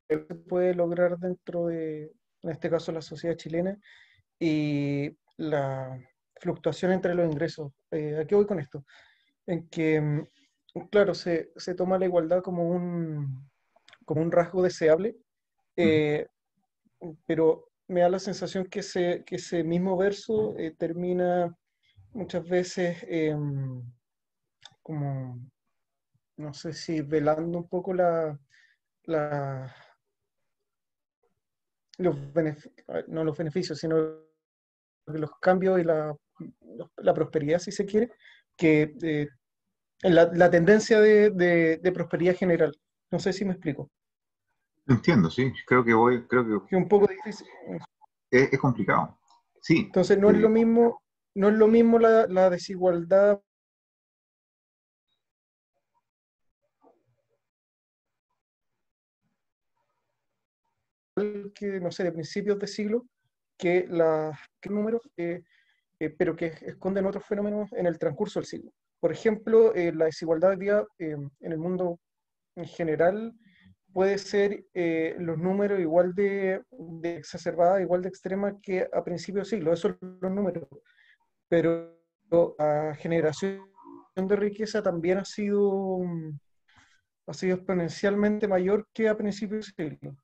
se puede lograr dentro de, en este caso, la sociedad chilena y la fluctuación entre los ingresos. ¿A qué voy con esto? En que, claro, se toma la igualdad como un rasgo deseable, Ujú. eh, pero me da la sensación que ese mismo verso termina muchas veces como, no sé si velando un poco la- no los beneficios, sino los cambios y la prosperidad, si se quiere, que la tendencia de prosperidad general. No sé si me explico. Entiendo, sí. Creo que Que es un poco difícil. es complicado. Sí, Entonces, no es lo mismo la desigualdad que, no sé, de principios de siglo, que números, pero que esconden otros fenómenos en el transcurso del siglo. Por ejemplo, la desigualdad hoy día en el mundo en general puede ser los números igual de exacerbada, igual de extrema que a principios de siglo, esos son los números, pero a generaciones de riqueza también ha sido exponencialmente mayor que a principios del siglo.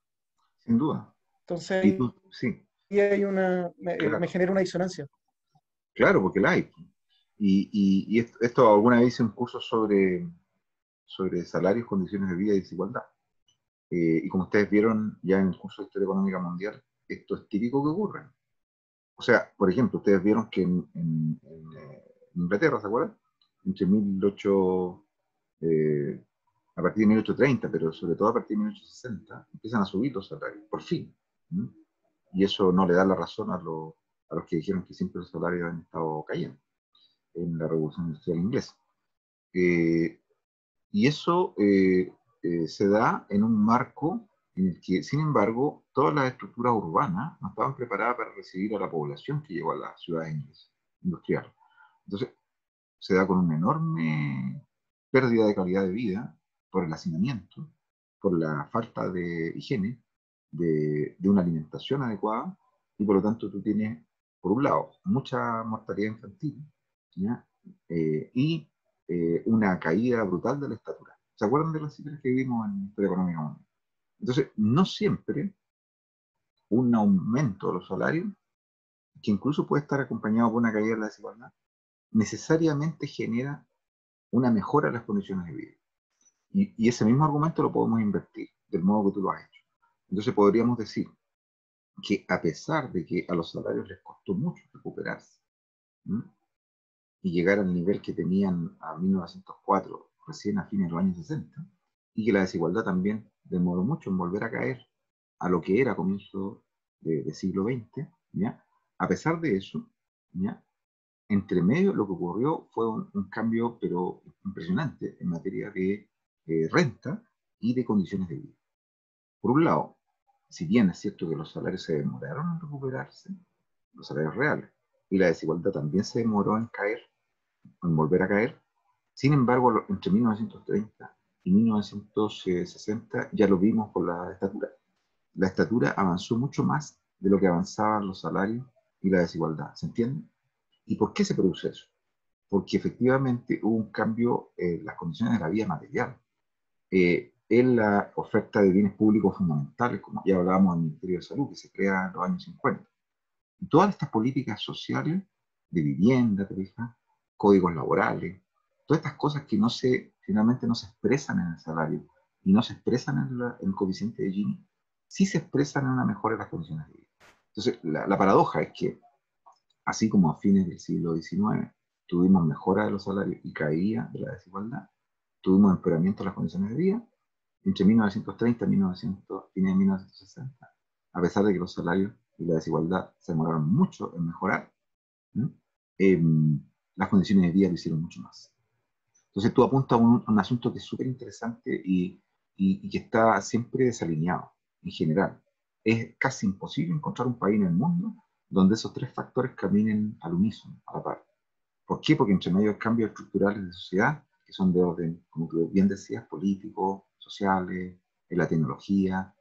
sin duda. Entonces Y tú, sí, ahí hay me claro, genera una disonancia. claro, porque la hay. Y esto alguna vez hice un curso sobre salarios, condiciones de vida y desigualdad. Y como ustedes vieron ya en el curso de Historia Económica Mundial, esto es típico que ocurre. O sea, por ejemplo, ustedes vieron que en Inglaterra, ¿se acuerdan? Entre 1800, a partir de 1830, pero sobre todo a partir de 1860, empiezan a subir los salarios, por fin. ¿Mm? Y eso no le da la razón a los que dijeron que siempre los salarios han estado cayendo en la Revolución Industrial Inglesa. Eh, y eso se da en un marco en el que, sin embargo, todas las estructuras urbanas no estaban preparadas para recibir a la población que llegó a las ciudades inglesas, industriales. Entonces, se da con una enorme pérdida de calidad de vida por el hacinamiento, por la falta de higiene, de una alimentación adecuada, y por lo tanto tú tienes, por un lado, mucha mortalidad infantil, ¿ya? Y una caída brutal de la estatura. ¿Se acuerdan de las cifras que vimos en Historia Económica Mundial? Entonces, no siempre un aumento de los salarios, que incluso puede estar acompañado por una caída de la desigualdad, necesariamente genera una mejora en las condiciones de vida. Y ese mismo argumento lo podemos invertir, del modo que tú lo has hecho. Entonces podríamos decir que a pesar de que a los salarios les costó mucho recuperarse, ¿m? Y llegar al nivel que tenían a 1904, recién a fines de los años 60, y que la desigualdad también demoró mucho en volver a caer a lo que era a comienzo de siglo XX, ¿ya? A pesar de eso, ¿ya? Entre medio lo que ocurrió fue un cambio, pero impresionante, en materia de renta y de condiciones de vida. Por un lado, si bien es cierto que los salarios se demoraron en recuperarse, los salarios reales, y la desigualdad también se demoró en caer, en volver a caer, sin embargo, entre 1930 y 1960 ya lo vimos con la estatura. La estatura avanzó mucho más de lo que avanzaban los salarios y la desigualdad, ¿se entiende? ¿Y por qué se produce eso? Porque efectivamente hubo un cambio en las condiciones de la vida material, en la oferta de bienes públicos fundamentales, como ya hablábamos del Ministerio de Salud, que se crea en los años 50. Y todas estas políticas sociales, de vivienda, te fijas, códigos laborales, todas estas cosas que finalmente no se expresan en el salario y no se expresan en el coeficiente de Gini, sí se expresan en una mejora de las condiciones de vida. Entonces, la paradoja es que así como a fines del siglo XIX tuvimos mejora de los salarios y caída de la desigualdad, tuvimos empeoramiento de las condiciones de vida entre 1930 y fines de 1960, a pesar de que los salarios y la desigualdad se demoraron mucho en mejorar, eh, las condiciones de vida lo hicieron mucho más. Entonces tú apuntas a un asunto que es súper interesante y que está siempre desalineado en general. Es casi imposible encontrar un país en el mundo donde esos tres factores caminen al unísono, a la par. ¿Por qué? Porque entre medio hay cambios estructurales de sociedad que son de orden, como tú bien decías, políticos, sociales, en la tecnología,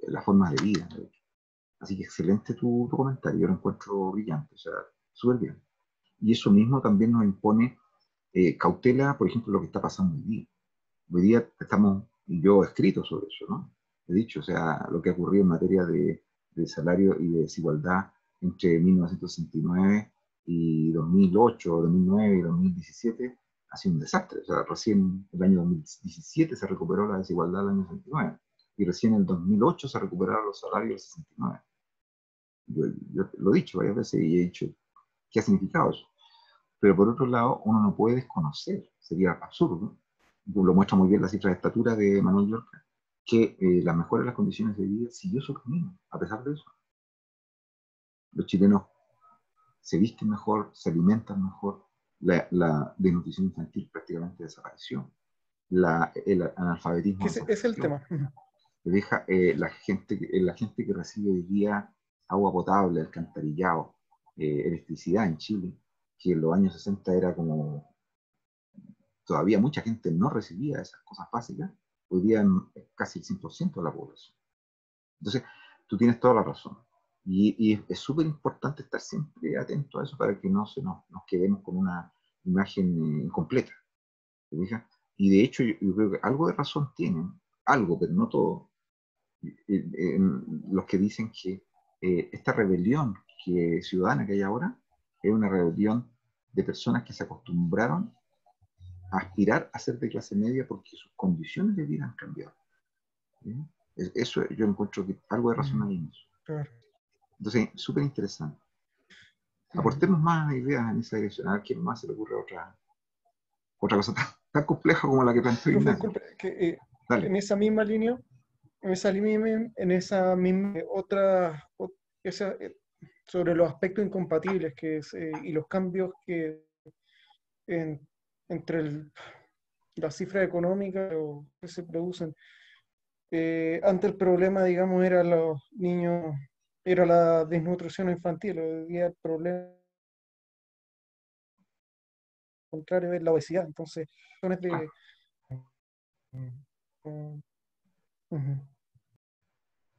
las formas de vida. De hecho. Así que excelente tu comentario, yo lo encuentro brillante, o sea, súper bien. Y eso mismo también nos impone cautela, por ejemplo, lo que está pasando hoy día. Hoy día estamos, y yo he escrito sobre eso, ¿no? He dicho, o sea, lo que ha ocurrido en materia de salario y de desigualdad entre 1969 y 2008, 2009 y 2017 ha sido un desastre. O sea, recién el año 2017 se recuperó la desigualdad del año 69 y recién en el 2008 se recuperaron los salarios del 69. Yo lo he dicho varias veces y he dicho, ¿qué ha significado eso? Pero por otro lado, uno no puede desconocer, sería absurdo, ¿no? Lo muestra muy bien la cifra de estatura de Manuel Yorca, que la mejora de las condiciones de vida siguió su camino, a pesar de eso. Los chilenos se visten mejor, se alimentan mejor, la desnutrición infantil prácticamente desapareció, el analfabetismo Ese es el desapareció. tema. Deja, la gente que recibe hoy día agua potable, alcantarillado, electricidad en Chile, que en los años 60 era como todavía mucha gente no recibía esas cosas básicas, hoy día es casi el 100% de la población. Entonces, tú tienes toda la razón. Y es súper importante estar siempre atento a eso para que no nos quedemos con una imagen incompleta. ¿Te fijas? Y de hecho yo creo que algo de razón tienen, algo, pero no todo, los que dicen que esta rebelión ciudadana que hay ahora es una rebelión de personas que se acostumbraron a aspirar a ser de clase media porque sus condiciones de vida han cambiado. ¿Sí? Eso yo encuentro que algo de razón hay en eso. Claro. Entonces, súper interesante. Aportemos más ideas en esa dirección. A ver quién más se le ocurre otra cosa tan compleja como la que planteó Profe, Ignacio. disculpe, que, Dale. en esa misma línea, en esa misma otra, sobre los aspectos incompatibles y los cambios en- entre las cifras económicas que se producen. Antes el problema, digamos, era los niños, era la desnutrición infantil. Hoy día el problema contrario es la obesidad. Entonces, razones de... mm, ujú.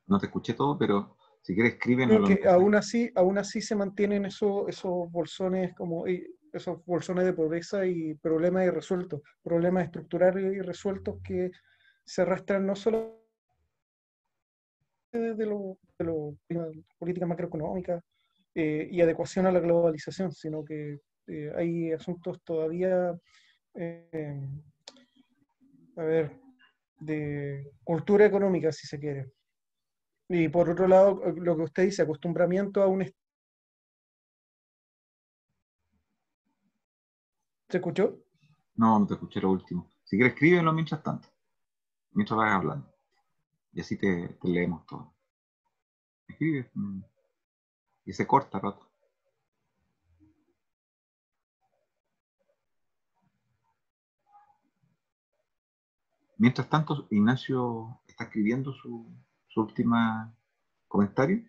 No te escuché todo, pero si quieres No, escríbenoslo en que mensaje. aún así se mantienen esos bolsones esos bolsones de pobreza y problemas irresueltos, problemas estructurales irresueltos que se arrastran no solo de políticas macroeconómicas y adecuación a la globalización, sino que hay asuntos todavía, eh, a ver, de cultura económica, si se quiere. Y por otro lado, lo que usted dice, acostumbramiento a un... ¿Se escuchó? No, no te escuché lo último. Si quieres escríbelo mientras tanto, mientras vas hablando. Y así te leemos todo. Escribe y se corta rato. Mientras tanto, Ignacio está escribiendo su última comentario.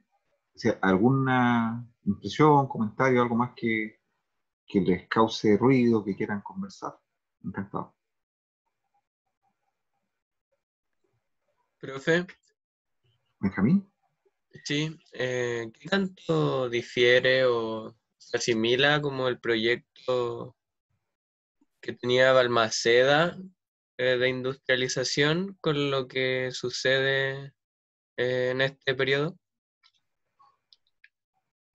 O sea, ¿alguna impresión, comentario, algo más que les cause ruido, que quieran conversar? Encantado. Profe, Benjamín. sí, ¿qué tanto difiere o se asimila como el proyecto que tenía Balmaceda de industrialización con lo que sucede en este periodo?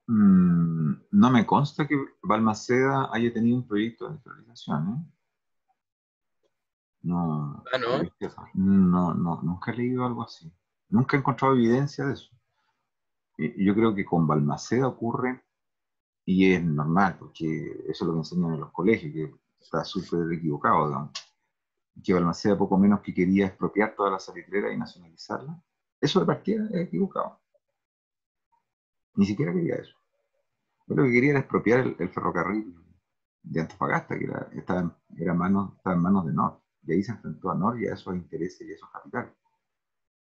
No me consta que Balmaceda haya tenido un proyecto de industrialización, ¿eh? No, Ah, ¿no? nunca he leído algo así. Nunca he encontrado evidencia de eso. Y yo creo que con Balmaceda ocurre, y es normal, porque eso es lo que enseñan en los colegios, que está súper equivocado, digamos. Que Balmaceda poco menos que quería expropiar toda la salitrera y nacionalizarla. Eso de partida es equivocado. Ni siquiera quería eso. Yo lo que quería era expropiar el ferrocarril de Antofagasta, que estaba en manos de Nor. Y ahí se enfrentó a Nor y a esos intereses y a esos capitales.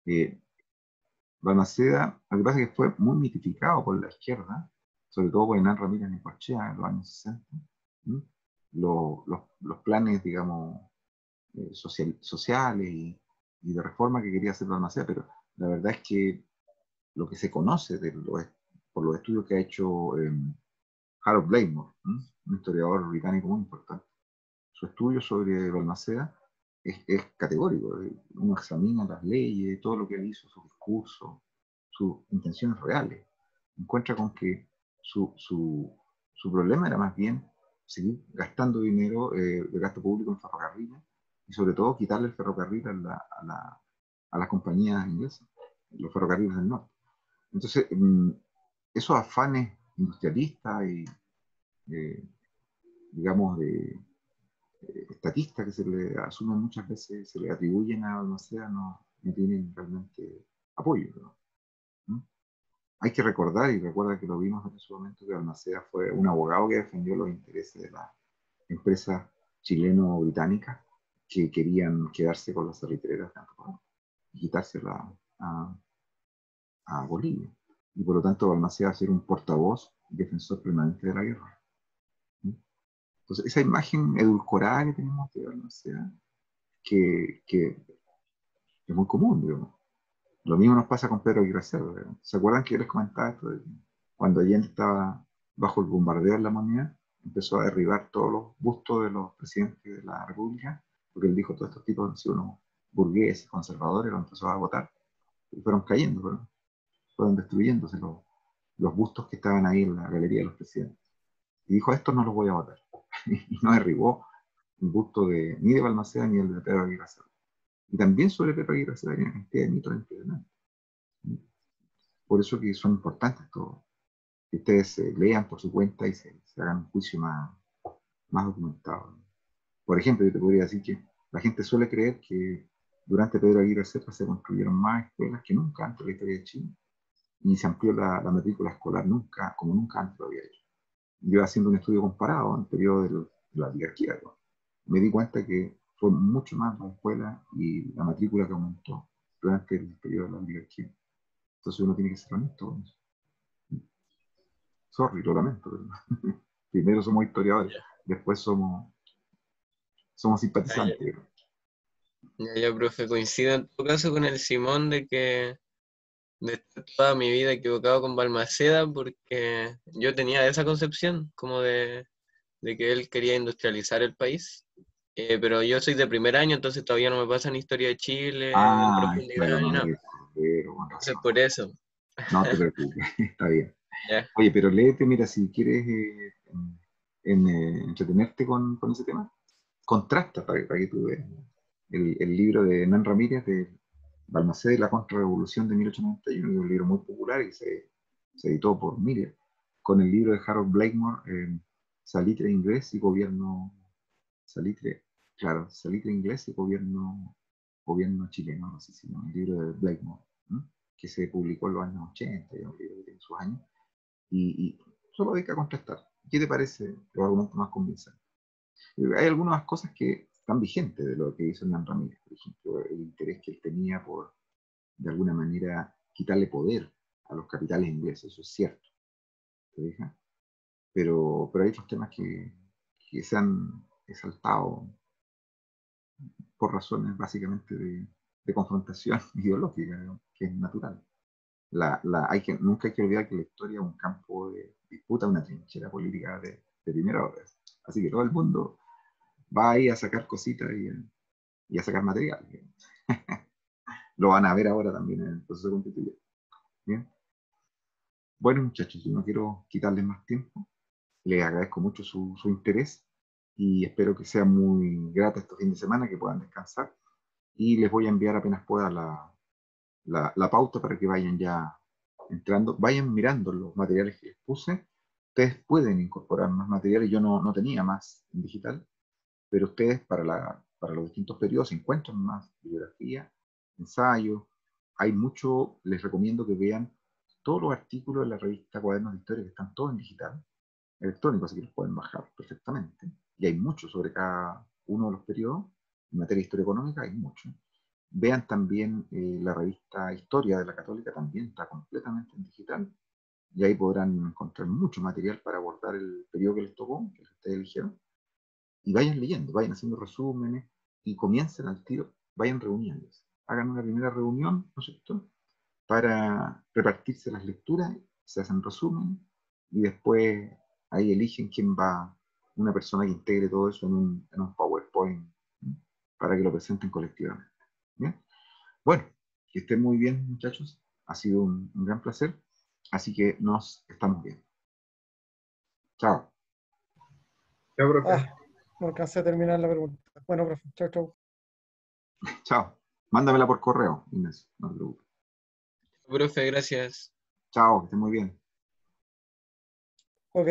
Eh, Balmaceda, lo que pasa es que fue muy mitificado por la izquierda, sobre todo por Hernán Ramírez Necochea en los años 60. ¿Sí? Los planes, digamos, sociales y de reforma que quería hacer Balmaceda, pero la verdad es que lo que se conoce por los estudios que ha hecho Harold Blaymore, un historiador británico muy importante, su estudio sobre Balmaceda es categórico. Uno examina las leyes, todo lo que él hizo, su discurso, sus intenciones reales. Encuentra con que su problema era más bien seguir gastando dinero de gasto público en ferrocarriles y sobre todo quitarle el ferrocarril a las compañías inglesas, los ferrocarriles del norte. Entonces, esos afanes industrialistas y, eh, digamos, de estatistas que se le asumen muchas veces, se le atribuyen a Balmaceda, no tienen realmente apoyo, ¿no? Hay que recordar, y recuerda que lo vimos en su momento, que Balmaceda fue un abogado que defendió los intereses de las empresas chileno-británicas que querían quedarse con las salitreras y quitárselas a Bolivia. Y por lo tanto Balmaceda va a ser un portavoz y defensor permanente de la guerra. Entonces, esa imagen edulcorada que tenemos de Balmaceda, que es muy común, digamos. Lo mismo nos pasa con Pedro Aguirre Cerda, digamos. ¿Se acuerdan que yo les comentaba esto de cuando Allende estaba bajo el bombardeo en La Moneda? empezó a derribar todos los bustos de los presidentes de la República, porque él dijo, todos estos tipos han sido unos burgueses, conservadores, los empezó a votar, y fueron cayendo, fueron destruyéndose los bustos que estaban ahí en la galería de los presidentes. Y dijo, estos no los voy a votar. Y no derribó el busto ni de Balmaceda ni el de Pedro Aguirre Cerda. Y también sobre Pedro Aguirre Cerda hay una cantidad de mitos impresionantes. Por eso que son importantes todos, que ustedes lean por su cuenta y se hagan un juicio más documentado. Por ejemplo, yo te podría decir que la gente suele creer que durante Pedro Aguirre Cerda se construyeron más escuelas que nunca antes de la historia de Chile, y se amplió la matrícula escolar como nunca antes lo había hecho. Yo haciendo un estudio comparado en el periodo de la oligarquía, ¿no? Me di cuenta que fue mucho más la escuela y la matrícula que aumentó durante el periodo de la oligarquía. Entonces uno tiene que ser honesto con eso. Sorry, lo lamento, pero primero somos historiadores, después somos simpatizantes. Ya, profe, coincido en todo caso con el Simón de que de estar toda mi vida equivocado con Balmaceda, porque yo tenía esa concepción como de que él quería industrializar el país. Pero yo soy de primer año, entonces todavía no me pasan historia de Chile en Claro, profundidad ni no nada. lees Cordero, con Entonces razón. por eso. No te preocupes, está bien. Ya. Oye, pero léete, mira, si quieres entretenerte con ese tema, contrasta para que tú veas el libro de Hernán Ramírez de Balmaceda y la Contrarrevolución de 1891, que es un libro muy popular y se editó por Miller, con el libro de Harold Blakemore, Salitre inglés y gobierno, Salitre inglés y gobierno chileno, no sé si no, el libro de Blakemore, ¿no? Que se publicó en los años 80, ya un libro que tiene sus años, y solo hay que contrastar. ¿Qué te parece los argumentos más convincentes? Hay algunas cosas que están vigentes de lo que hizo Hernán Ramírez, por ejemplo, el interés que él tenía por, de alguna manera, quitarle poder a los capitales ingleses, eso es cierto, ¿te fijas? Pero hay otros temas que se han exaltado por razones básicamente de confrontación ideológica, ¿no? Que es natural. Nunca hay que olvidar que la historia es un campo de disputa, una trinchera política de primera hora. Así que todo el mundo va ahí a sacar cositas y a sacar material. Lo van a ver ahora también en el proceso constituyente. Bien. Bueno, muchachos, yo no quiero quitarles más tiempo. Les agradezco mucho su interés y espero que sea muy grata este fin de semana, que puedan descansar. Y les voy a enviar apenas pueda la pauta para que vayan ya entrando, vayan mirando los materiales que les puse. Ustedes pueden incorporar más materiales, yo no tenía más en digital, pero ustedes para los distintos periodos encuentran más bibliografía, ensayos. Hay mucho, les recomiendo que vean todos los artículos de la revista Cuadernos de Historia que están todos en digital, electrónico, así que los pueden bajar perfectamente. Y hay mucho sobre cada uno de los periodos. En materia de historia económica hay mucho. Vean también la revista Historia de la Católica, también está completamente en digital. Y ahí podrán encontrar mucho material para abordar el periodo que les tocó, que ustedes eligieron. Y vayan leyendo, vayan haciendo resúmenes y comiencen al tiro, vayan reuniéndose. Hagan una primera reunión, ¿no es cierto?, para repartirse las lecturas, se hacen resumen y después ahí eligen quién va, una persona que integre todo eso en un PowerPoint, ¿sí?, para que lo presenten colectivamente. ¿Bien? Bueno, que estén muy bien, muchachos. Ha sido un gran placer. Así que nos estamos viendo. Chao. Chao, profe. No alcancé a terminar la pregunta. Bueno, profe, chao, chao. Chao. Mándamela por correo, Inés. No te preocupes. Profe, gracias. Chao, que estén muy bien. Ok.